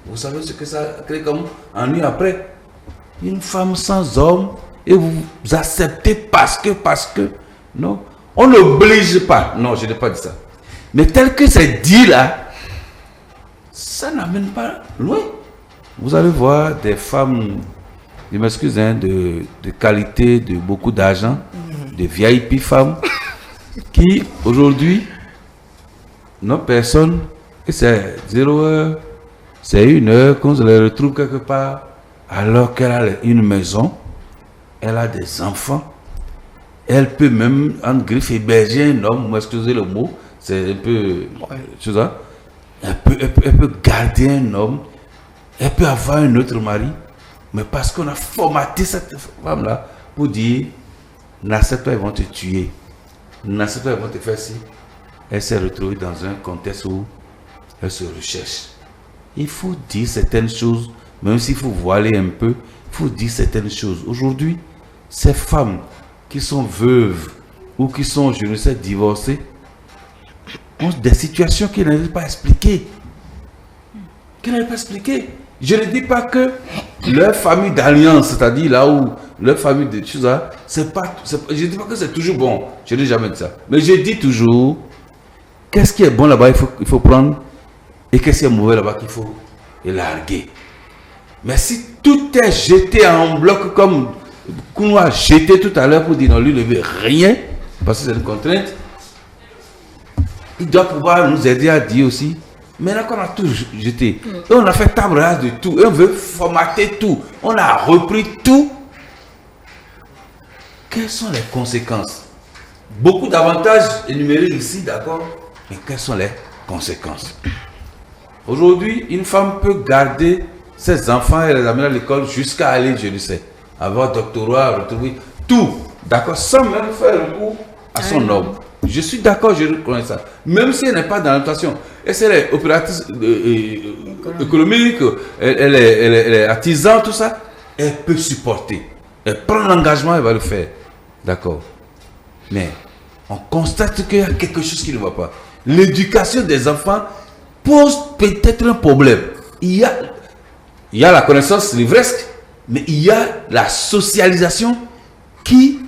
Vous savez ce que ça crée comme ennui après? Une femme sans homme et vous acceptez parce que, non, on n'oblige pas. Non, je n'ai pas dit ça. Mais tel que c'est dit là, ça n'amène pas loin. Vous allez voir des femmes, je m'excuse, de qualité, de beaucoup d'argent, de VIP femmes, qui aujourd'hui n'ont personne, et c'est 0 heure, c'est 1 heure, qu'on se les retrouve quelque part, alors qu'elle a une maison, elle a des enfants, elle peut même, en griffe, héberger un homme, excusez le mot, c'est un peu, tu vois, elle peut garder un homme, elle peut avoir un autre mari, mais parce qu'on a formaté cette femme-là pour dire, n'accepte pas, ils vont te tuer, n'accepte pas, ils vont te faire ci. Elle s'est retrouvée dans un contexte où elle se recherche. Il faut dire certaines choses, même s'il faut voiler un peu, il faut dire certaines choses. Aujourd'hui, ces femmes qui sont veuves ou qui sont, je ne sais, divorcées, ont des situations qu'elles n'arrivent pas à expliquer. Je ne dis pas que leur famille d'alliance, c'est-à-dire là où leur famille de choses, je ne dis pas que c'est toujours bon. Je n'ai jamais dit ça. Mais je dis toujours, qu'est-ce qui est bon là-bas, il faut prendre, et qu'est-ce qui est mauvais là-bas qu'il faut larguer. Mais si tout est jeté en bloc comme qu'on a jeté tout à l'heure pour dire non, lui ne veut rien, parce que c'est une contrainte, il doit pouvoir nous aider à dire aussi, maintenant qu'on a tout jeté, et on a fait table rase de tout, et on veut formater tout, on a repris tout, quelles sont les conséquences? Beaucoup d'avantages énumérés ici, d'accord, mais quelles sont les conséquences? Aujourd'hui, une femme peut garder ses enfants et les amener à l'école jusqu'à aller, je ne sais, avoir doctorat, retrouver tout, d'accord, sans même faire recours à son homme. Je suis d'accord, je reconnais ça. Même si elle n'est pas dans l'adaptation, elle est opératrice économique, elle est artisan, tout ça, elle peut supporter. Elle prend l'engagement, elle va le faire. D'accord. Mais on constate qu'il y a quelque chose qui ne va pas. l'éducation des enfants pose peut-être un problème. Il y a la connaissance livresque, mais il y a la socialisation qui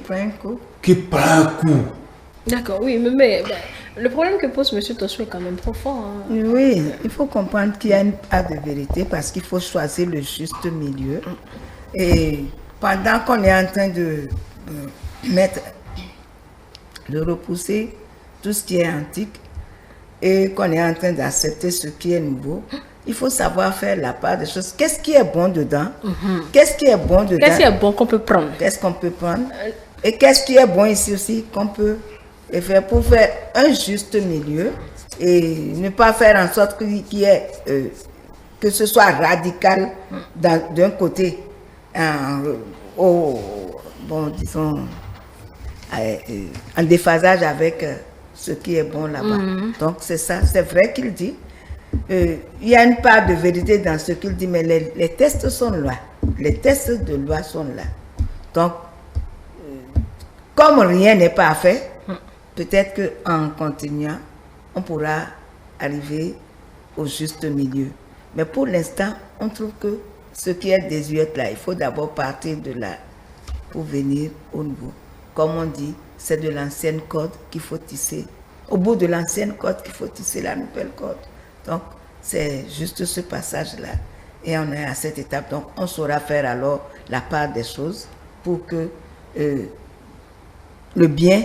prend un coup. Qui prend un coup. D'accord, oui, mais le problème que pose M. Tosso est quand même profond. Hein. Oui, il faut comprendre qu'il y a une part de vérité parce qu'il faut choisir le juste milieu. Et pendant qu'on est en train de repousser tout ce qui est antique et qu'on est en train d'accepter ce qui est nouveau, il faut savoir faire la part des choses. Qu'est-ce qui est bon dedans? Qu'est-ce qui est bon dedans? Qu'est-ce qui est bon qu'on peut prendre? Qu'est-ce qu'on peut prendre? Et qu'est-ce qui est bon ici aussi qu'on peut faire pour faire un juste milieu et ne pas faire en sorte que ce soit radical d'un côté, disons, en déphasage avec ce qui est bon là-bas. Donc c'est ça, c'est vrai qu'il dit. Il y a une part de vérité dans ce qu'il dit, mais les tests sont là. Les tests de loi sont là. Donc, comme rien n'est pas fait, peut-être qu'en continuant, on pourra arriver au juste milieu. Mais pour l'instant, on trouve que ce qui est désuet là, il faut d'abord partir de là pour venir au nouveau. Comme on dit, c'est de l'ancienne corde qu'il faut tisser. Au bout de l'ancienne corde qu'il faut tisser la nouvelle corde. Donc, c'est juste ce passage-là. Et on est à cette étape. Donc, on saura faire alors la part des choses pour que le bien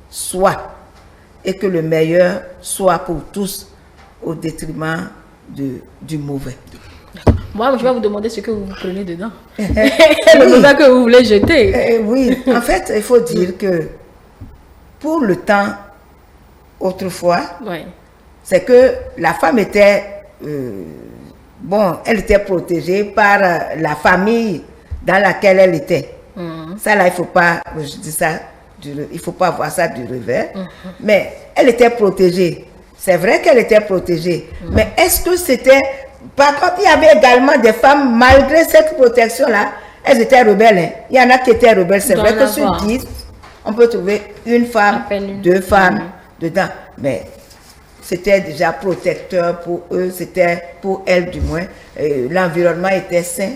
soit et que le meilleur soit pour tous au détriment du mauvais. Moi, je vais vous demander ce que vous prenez dedans. Le mauvais que vous voulez jeter. Oui, en fait, il faut dire que pour le temps autrefois, c'est que la femme était, elle était protégée par la famille dans laquelle elle était. Ça là, il faut pas, je dis ça, il faut pas voir ça du revers. Mais elle était protégée. C'est vrai qu'elle était protégée. Mais est-ce que c'était... Par contre, il y avait également des femmes, malgré cette protection-là, elles étaient rebelles. Hein. Il y en a qui étaient rebelles. C'est vrai que sur 10, on peut trouver une femme, deux femmes dedans. Mais c'était déjà protecteur pour eux, c'était pour elles du moins. L'environnement était sain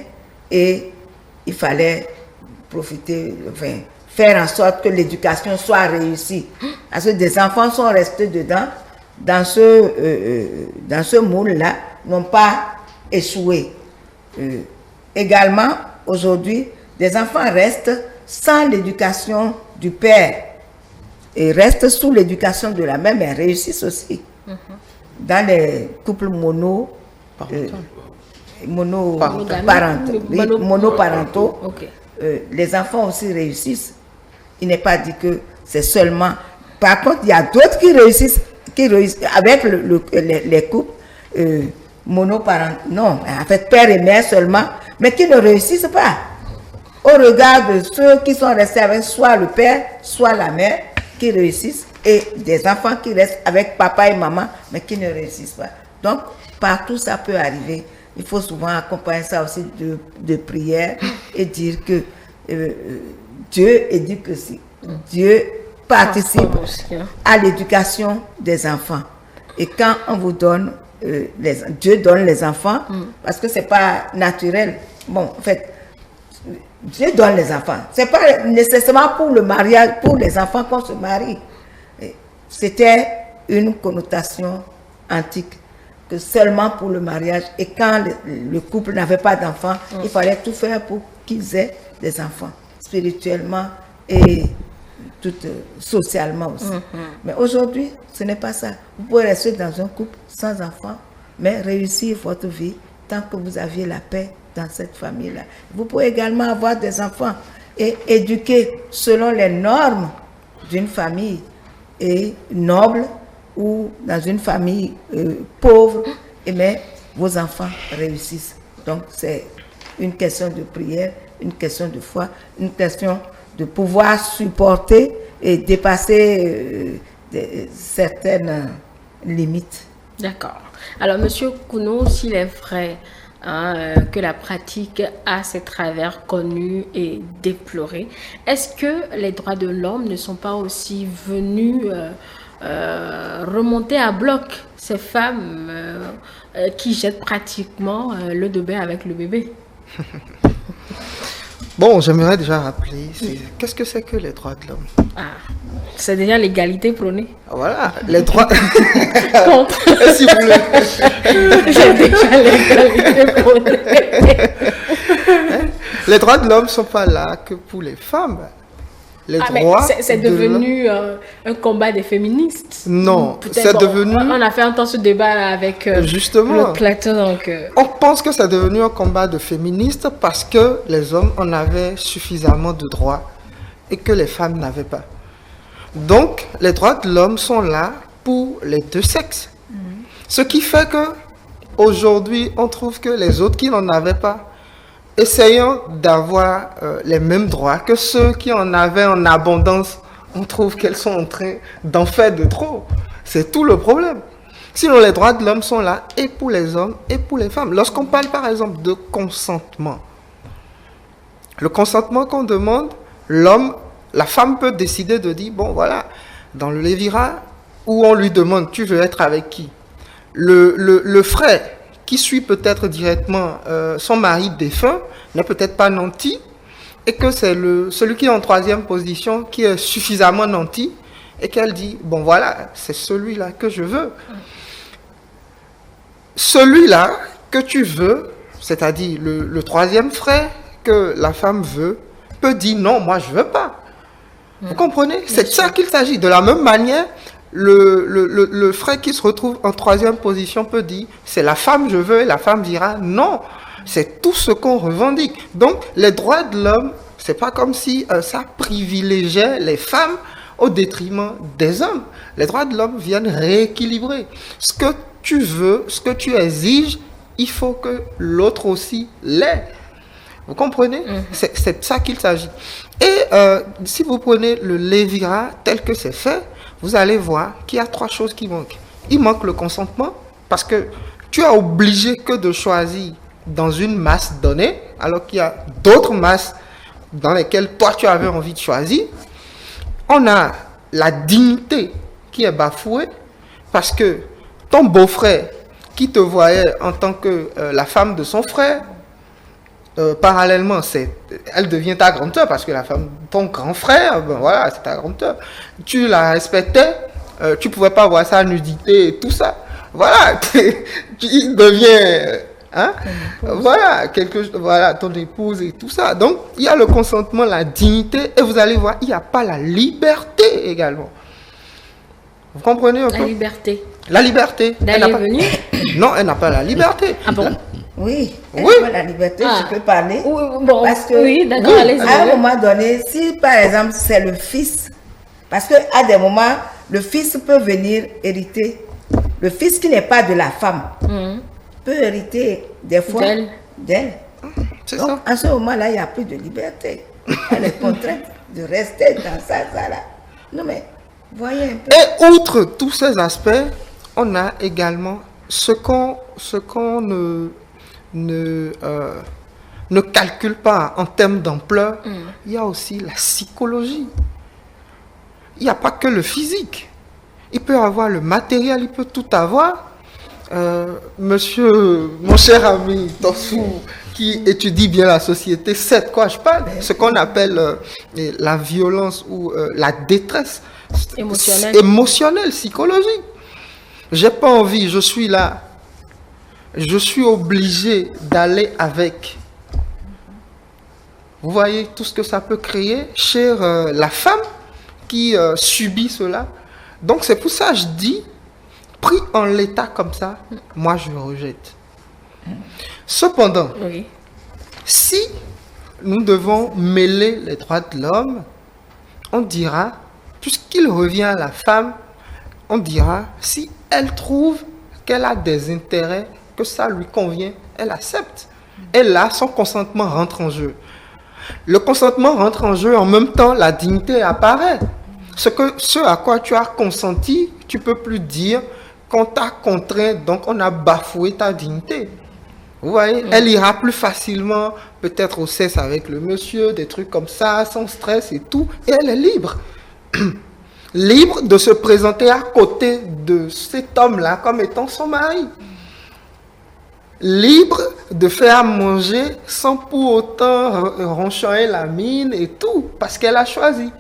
et il fallait profiter, faire en sorte que l'éducation soit réussie. Parce que des enfants sont restés dedans, dans ce moule-là, n'ont pas échoué. Également, aujourd'hui, des enfants restent sans l'éducation du père et restent sous l'éducation de la mère, mais réussissent aussi. Dans les couples monoparentaux, les enfants aussi réussissent. Il n'est pas dit que c'est seulement... Par contre, il y a d'autres qui réussissent avec les couples monoparentaux, non, avec père et mère seulement, mais qui ne réussissent pas. Au regard de ceux qui sont restés avec soit le père, soit la mère, qui réussissent, et des enfants qui restent avec papa et maman, mais qui ne réussissent pas. Donc, partout ça peut arriver. Il faut souvent accompagner ça aussi de prière et dire que Dieu éduque que si Dieu participe à l'éducation des enfants. Et quand on vous donne, Dieu donne les enfants, parce que c'est pas naturel. Bon, en fait, Dieu donne les enfants. C'est pas nécessairement pour le mariage, pour les enfants qu'on se marie. C'était une connotation antique, que seulement pour le mariage. Et quand le couple n'avait pas d'enfants, il fallait tout faire pour qu'ils aient des enfants, spirituellement et tout socialement aussi. Mais aujourd'hui, ce n'est pas ça. Vous pouvez rester dans un couple sans enfants, mais réussir votre vie tant que vous aviez la paix dans cette famille-là. Vous pouvez également avoir des enfants et éduquer selon les normes d'une famille et noble ou dans une famille pauvre, mais vos enfants réussissent. Donc c'est une question de prière, une question de foi, une question de pouvoir supporter et dépasser certaines limites. D'accord. Alors, Monsieur Kounou, s'il est vrai que la pratique a ses travers connus et déplorés. Est-ce que les droits de l'homme ne sont pas aussi venus remonter à bloc ces femmes qui jettent pratiquement le bébé avec le bébé? Bon, j'aimerais déjà rappeler, qu'est-ce que c'est que les droits de l'homme? C'est déjà l'égalité prônée. Voilà, les droits... Contre. Si vous voulez. J'ai déjà l'égalité prônée. Les droits de l'homme ne sont pas là que pour les femmes. Les droits c'est devenu un combat des féministes. Non, c'est devenu... On a fait un temps ce débat avec justement, le plateau. Donc, on pense que c'est devenu un combat de féministes parce que les hommes en avaient suffisamment de droits et que les femmes n'avaient pas. Donc, les droits de l'homme sont là pour les deux sexes. Ce qui fait que aujourd'hui, on trouve que les autres qui n'en avaient pas, essayant d'avoir les mêmes droits que ceux qui en avaient en abondance, on trouve qu'elles sont en train d'en faire de trop. C'est tout le problème. Sinon, les droits de l'homme sont là et pour les hommes et pour les femmes. Lorsqu'on parle par exemple de consentement, le consentement qu'on demande, la femme peut décider de dire, bon voilà, dans le Lévirat, où on lui demande, tu veux être avec qui? Le frère qui suit peut-être directement son mari défunt, n'est peut-être pas nanti, et que c'est celui qui est en troisième position, qui est suffisamment nanti, et qu'elle dit, bon voilà, c'est celui-là que je veux. Celui-là que tu veux, c'est-à-dire le troisième frère que la femme veut, peut dire, non, moi je veux pas. Vous comprenez? C'est de ça qu'il s'agit. De la même manière, le frère qui se retrouve en troisième position peut dire, c'est la femme je veux, et la femme dira, non, c'est tout ce qu'on revendique. Donc, les droits de l'homme, c'est pas comme si ça privilégiait les femmes au détriment des hommes. Les droits de l'homme viennent rééquilibrer. Ce que tu veux, ce que tu exiges, il faut que l'autre aussi l'ait. Vous comprenez? C'est de ça qu'il s'agit. Et si vous prenez le Lévirat tel que c'est fait, vous allez voir qu'il y a trois choses qui manquent. Il manque le consentement, parce que tu es obligé que de choisir dans une masse donnée, alors qu'il y a d'autres masses dans lesquelles toi tu avais envie de choisir. On a la dignité qui est bafouée, parce que ton beau-frère qui te voyait en tant que la femme de son frère, parallèlement, elle devient ta grande sœur, parce que la femme, ton grand frère, ben voilà, c'est ta grande sœur. Tu la respectais, tu pouvais pas voir sa nudité et tout ça. Voilà, tu deviens, voilà, ton épouse et tout ça. Donc, il y a le consentement, la dignité, et vous allez voir, il n'y a pas la liberté également. Vous comprenez un peu? La liberté. La liberté. D'aller et venir? Non, elle n'a pas la liberté. Ah bon? Oui, Oui. la liberté, je peux parler. Bon, Parce que, oui, d'accord, allez-y. à un moment donné, si par exemple c'est le fils, parce qu'à des moments, le fils peut venir hériter. Le fils qui n'est pas de la femme peut hériter des fois d'elle. C'est Donc, ça. à ce moment-là, il n'y a plus de liberté. Elle est contrainte de rester dans ça là. Non mais, voyez un peu. Et outre tous ces aspects, on a également ce qu'on ne calcule pas en termes d'ampleur. Il y a aussi la psychologie. Il n'y a pas que le physique. Il peut avoir le matériel, il peut tout avoir. Monsieur, mon cher ami Tossou, qui étudie bien la société, sait de quoi je parle. Ce qu'on appelle la violence ou la détresse émotionnelle, psychologique. J'ai pas envie, je suis là. Je suis obligé d'aller avec. Vous voyez tout ce que ça peut créer chez la femme qui subit cela. Donc c'est pour ça que je dis, pris en l'état comme ça, moi je rejette. Cependant, si nous devons mêler les droits de l'homme, on dira, puisqu'il revient à la femme, on dira, si elle trouve qu'elle a des intérêts, que ça lui convient, elle accepte. Et là, son consentement rentre en jeu. Le consentement rentre en jeu, en même temps, la dignité apparaît. Ce à quoi tu as consenti, tu ne peux plus dire qu'on t'a contraint, donc on a bafoué ta dignité. Vous voyez, elle ira plus facilement peut-être au cesse avec le monsieur, des trucs comme ça, sans stress et tout. Et elle est libre. Libre de se présenter à côté de cet homme-là comme étant son mari. Libre de faire manger sans pour autant ronchonner la mine et tout, parce qu'elle a choisi.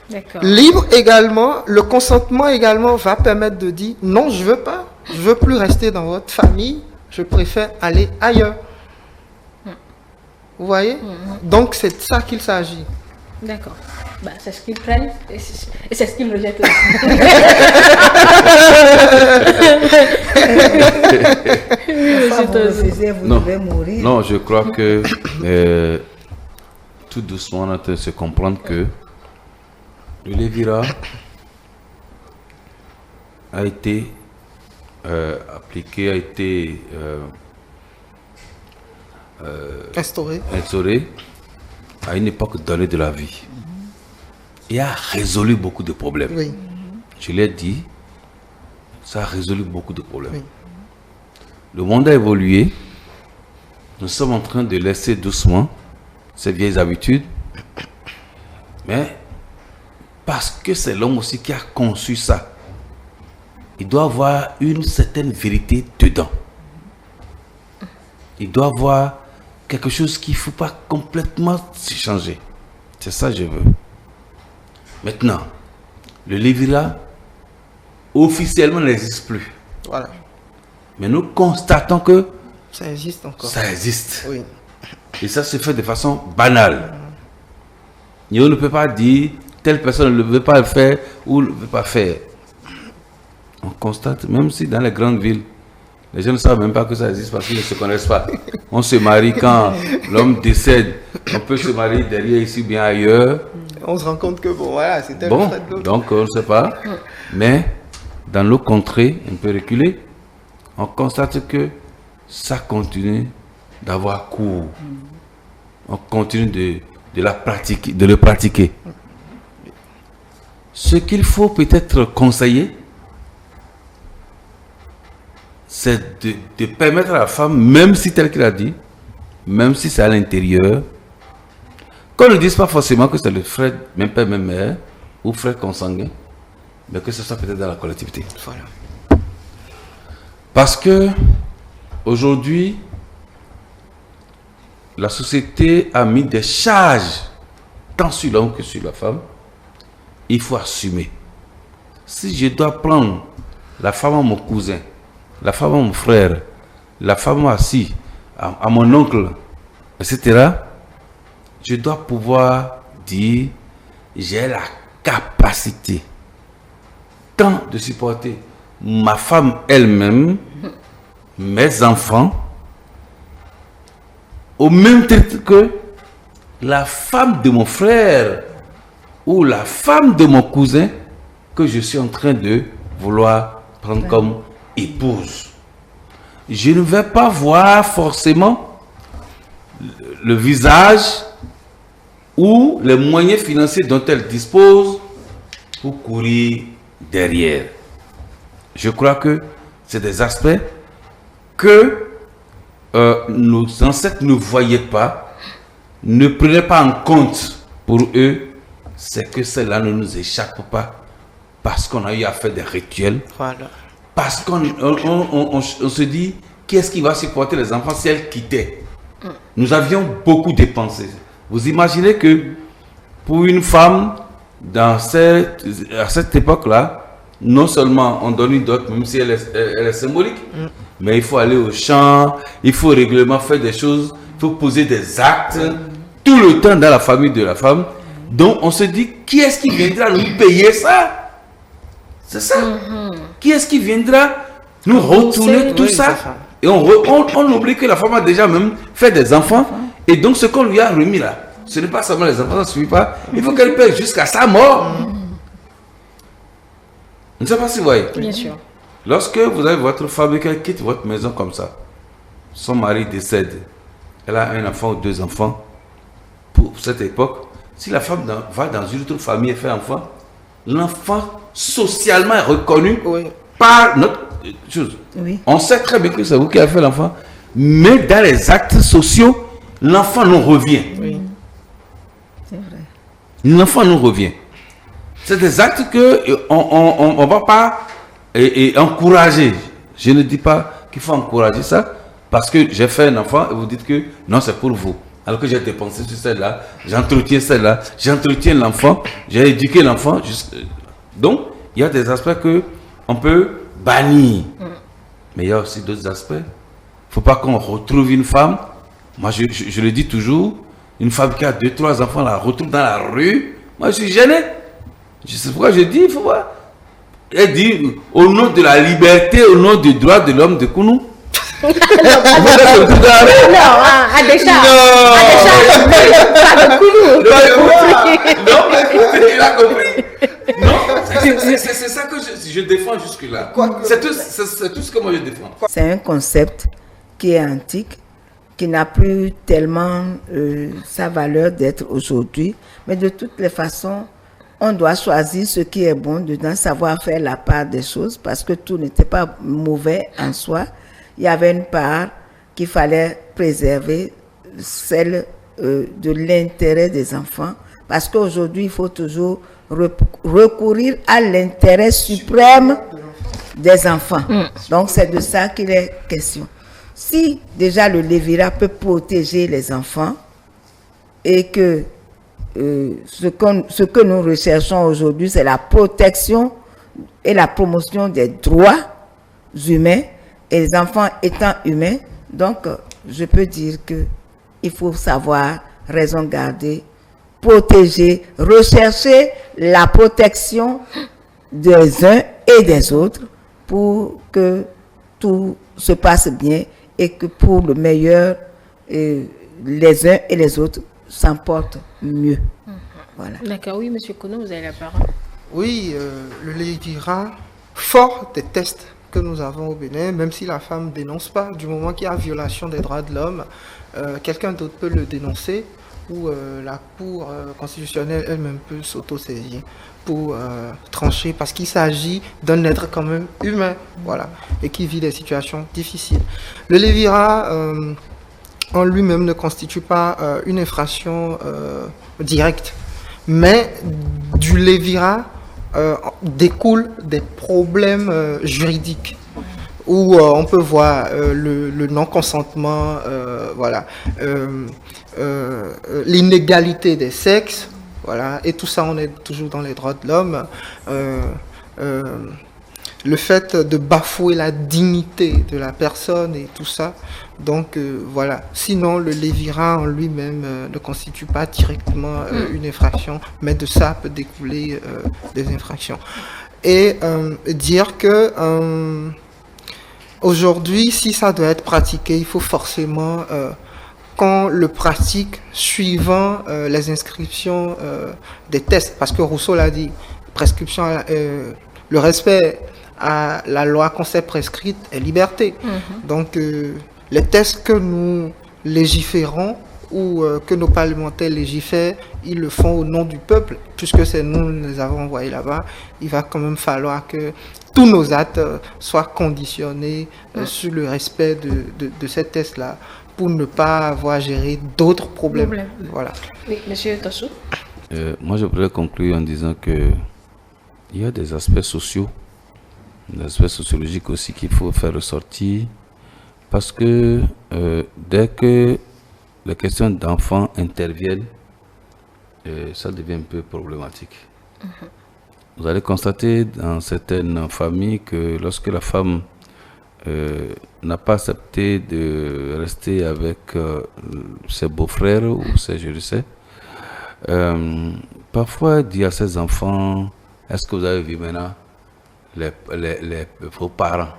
D'accord. Libre également, le consentement également va permettre de dire non, je veux pas, je veux plus rester dans votre famille, je préfère aller ailleurs. Vous voyez? Donc c'est de ça qu'il s'agit. D'accord. Bah, c'est ce qu'ils prennent et c'est ce qu'ils rejettent là. Vous refusez, vous devez mourir. Non, je crois que tout doucement, on a de se comprendre que le Lévira a été appliqué, a été Instauré à une époque donnée de la vie et a résolu beaucoup de problèmes. Oui. Je l'ai dit, ça a résolu beaucoup de problèmes. Oui. Le monde a évolué. Nous sommes en train de laisser doucement ces vieilles habitudes. Mais parce que c'est l'homme aussi qui a conçu ça, il doit avoir une certaine vérité dedans. Il doit avoir quelque chose qu'il ne faut pas complètement changer. C'est ça que je veux. Maintenant, le Lévira officiellement n'existe plus. Voilà. Mais nous constatons que Ça existe encore. ça existe. Oui. Et ça se fait de façon banale. Et on ne peut pas dire telle personne ne veut pas le faire ou ne veut pas faire. On constate, même si dans les grandes villes, les gens ne savent même pas que ça existe parce qu'ils ne se connaissent pas. On se marie quand l'homme décède. On peut se marier derrière ici, bien ailleurs. On se rend compte que bon, voilà, c'était Bon, le frère de l'autre. donc on ne sait pas. Mais dans nos contrées, un peu reculées, on constate que ça continue d'avoir cours. On continue de le pratiquer. Ce qu'il faut peut-être conseiller, c'est de permettre à la femme, même si tel qu'il a dit, même si c'est à l'intérieur, qu'on ne dise pas forcément que c'est le frère, même père, même mère, ou frère consanguin, mais que ce soit peut-être dans la collectivité. Voilà. Parce que aujourd'hui, la société a mis des charges tant sur l'homme que sur la femme. Il faut assumer. Si je dois prendre la femme à mon cousin, la femme à mon frère, la femme assis à mon oncle, etc., je dois pouvoir dire j'ai la capacité tant de supporter ma femme elle-même, mes enfants, au même titre que la femme de mon frère ou la femme de mon cousin que je suis en train de vouloir prendre comme épouse. Je ne vais pas voir forcément le visage ou les moyens financiers dont elle dispose pour courir derrière. Je crois que c'est des aspects que nos ancêtres ne voyaient pas, ne prenaient pas en compte. Pour eux, c'est que cela ne nous échappe pas parce qu'on a eu à faire des rituels, Voilà. parce qu'on on se dit qui est-ce qui va supporter les enfants si elle quittait. Nous avions beaucoup dépensé. Vous imaginez que pour une femme à cette époque-là, non seulement on donne une dot, même si elle est symbolique, mais il faut aller au champ, il faut régulièrement faire des choses, il faut poser des actes, tout le temps dans la famille de la femme. Donc on se dit, qui est-ce qui viendra nous payer ça? C'est ça. Qui est-ce qui viendra nous retourner tout Oui, ça? c'est ça. Et on oublie que la femme a déjà même fait des enfants. Et donc ce qu'on lui a remis là, ce n'est pas seulement les enfants, ça ne suffit pas. Il faut qu'elle paye jusqu'à sa mort. Je ne sais pas si vous voyez. Bien sûr. Lorsque vous avez votre femme et qu'elle quitte votre maison comme ça, son mari décède, elle a un enfant ou deux enfants, pour cette époque, si la femme va dans une autre famille et fait enfant, l'enfant socialement est reconnu Oui. par notre chose. Oui. On sait très bien que c'est vous qui avez fait l'enfant, Mais dans les actes sociaux, l'enfant nous revient. Oui. C'est vrai. L'enfant nous revient. C'est des actes qu'on ne va pas encourager. Je ne dis pas qu'il faut encourager ça parce que j'ai fait un enfant et vous dites que non, c'est pour vous. Alors que j'ai dépensé sur celle-là, j'entretiens celle-là, j'entretiens l'enfant, j'ai éduqué l'enfant. Donc, il y a des aspects qu'on peut bannir. Mais il y a aussi d'autres aspects. Il ne faut pas qu'on retrouve une femme. Moi, je le dis toujours, une femme qui a 2-3 enfants, la retrouve dans la rue. Moi, je suis gêné. Je sais pourquoi je dis, il faut voir. Elle dit, au nom de la liberté, au nom du droit de l'homme de Kounou. Non, Adécha. Pas de Kounou. Non, mais il a compris. Non, c'est ça que je défends jusque-là. C'est tout ce que moi je défends. C'est un concept qui est antique, qui n'a plus tellement sa valeur d'être aujourd'hui. Mais de toutes les façons, on doit choisir ce qui est bon dedans, savoir faire la part des choses, parce que tout n'était pas mauvais en soi. Il y avait une part qu'il fallait préserver, celle de l'intérêt des enfants, parce qu'aujourd'hui, il faut toujours recourir à l'intérêt suprême des enfants. Donc, c'est de ça qu'il est question. Si déjà le Lévira peut protéger les enfants et que ce que nous recherchons aujourd'hui, c'est la protection et la promotion des droits humains, et les enfants étant humains, donc je peux dire qu'il faut savoir raison garder, protéger, rechercher la protection des uns et des autres pour que tout se passe bien et que pour le meilleur, les uns et les autres s'en portent mieux. Voilà. D'accord, oui, monsieur Kono, vous avez la parole. Oui, le Lévira, fort des tests que nous avons au Bénin, même si la femme ne dénonce pas, du moment qu'il y a violation des droits de l'homme, quelqu'un d'autre peut le dénoncer ou la Cour constitutionnelle elle-même peut s'auto-saisir pour trancher, parce qu'il s'agit d'un être quand même humain, voilà, et qui vit des situations difficiles. Le Lévira en lui-même ne constitue pas une infraction directe, mais du Lévira découlent des problèmes juridiques où on peut voir le non-consentement, voilà, l'inégalité des sexes, voilà, et tout ça, on est toujours dans les droits de l'homme. Le fait de bafouer la dignité de la personne et tout ça. Donc voilà. Sinon, le Lévira en lui-même ne constitue pas directement une infraction, mais de ça peut découler des infractions. Et dire que aujourd'hui, si ça doit être pratiqué, il faut forcément qu'on le pratique suivant les inscriptions des tests, parce que Rousseau l'a dit, prescription, le respect à la loi qu'on s'est prescrite est liberté. Donc les tests que nous légiférons ou que nos parlementaires légifèrent, ils le font au nom du peuple, puisque c'est nous les avons envoyés là-bas. Il va quand même falloir que tous nos actes soient conditionnés sur le respect de ces tests-là, pour ne pas avoir géré d'autres problèmes. Voilà. Oui, monsieur Tassou. Moi, je voudrais conclure en disant que il y a des aspects sociaux, des aspects sociologiques aussi qu'il faut faire ressortir, parce que dès que les questions d'enfants interviennent, ça devient un peu problématique. Vous allez constater dans certaines familles que lorsque la femme n'a pas accepté de rester avec ses beaux-frères ou ses je ne sais, parfois elle dit à ses enfants, est-ce que vous avez vu maintenant vos parents,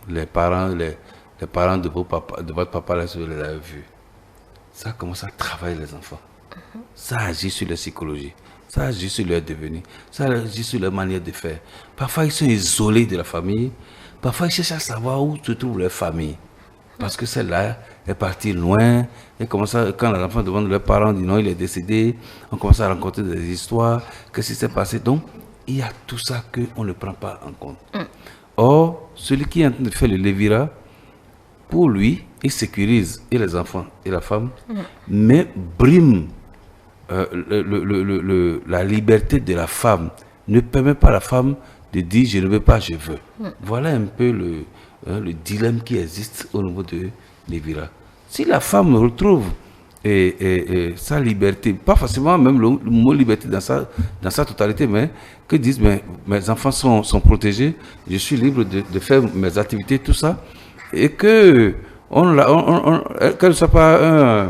les parents de votre papa, est-ce que vous les avez vus? Ça commence à travailler les enfants. Ça agit sur leur psychologie, ça agit sur leur devenir, ça agit sur leur manière de faire. Parfois ils sont isolés de la famille. Parfois, ils cherchent à savoir où se trouve leur famille. Parce que celle-là est partie loin. Et comme ça, quand les enfants demandent leurs parents, disent non, il est décédé. On commence à rencontrer des histoires. Qu'est-ce qui s'est passé? Donc, il y a tout ça qu'on ne prend pas en compte. Or, celui qui est en train de faire le Lévira, pour lui, il sécurise et les enfants et la femme, mais brime la liberté de la femme, ne permet pas à la femme de dire je ne veux pas, je veux. Voilà un peu le dilemme qui existe au niveau de Lévira. Si la femme retrouve sa liberté, pas forcément même le mot liberté dans sa totalité, mais que disent mes enfants sont protégés, je suis libre de faire mes activités, tout ça, et que qu'elle ne soit pas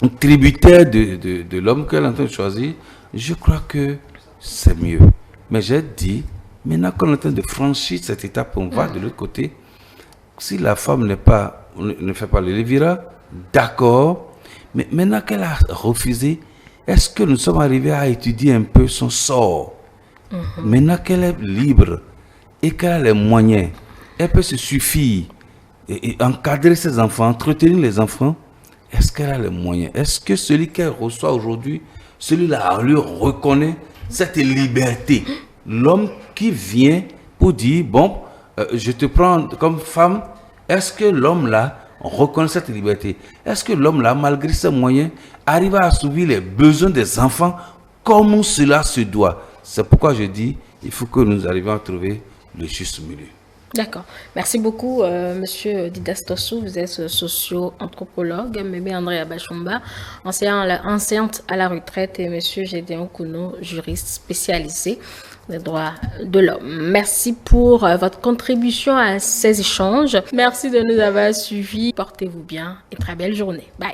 un tributaire de l'homme qu'elle est en train de choisir, je crois que c'est mieux. Mais j'ai dit, maintenant qu'on est en train de franchir cette étape, on va de l'autre côté. Si la femme ne fait pas le Lévira, d'accord, mais maintenant qu'elle a refusé, est-ce que nous sommes arrivés à étudier un peu son sort? Maintenant qu'elle est libre et qu'elle a les moyens, elle peut se suffire et encadrer ses enfants, entretenir les enfants. Est-ce qu'elle a les moyens? Est-ce que celui qu'elle reçoit aujourd'hui, celui-là lui reconnaît cette liberté? L'homme qui vient pour dire, bon, je te prends comme femme, est-ce que l'homme-là reconnaît cette liberté? Est-ce que l'homme-là, malgré ses moyens, arrive à assouvir les besoins des enfants comme cela se doit? C'est pourquoi je dis, il faut que nous arrivions à trouver le juste milieu. D'accord. Merci beaucoup, Monsieur Didas Tossou. Vous êtes socio-anthropologue. Mébé André Abachomba, enseignante à la retraite, et Monsieur Gédéon Kouno, juriste spécialisé des droits de l'homme. Merci pour votre contribution à ces échanges. Merci de nous avoir suivis. Portez-vous bien et très belle journée. Bye.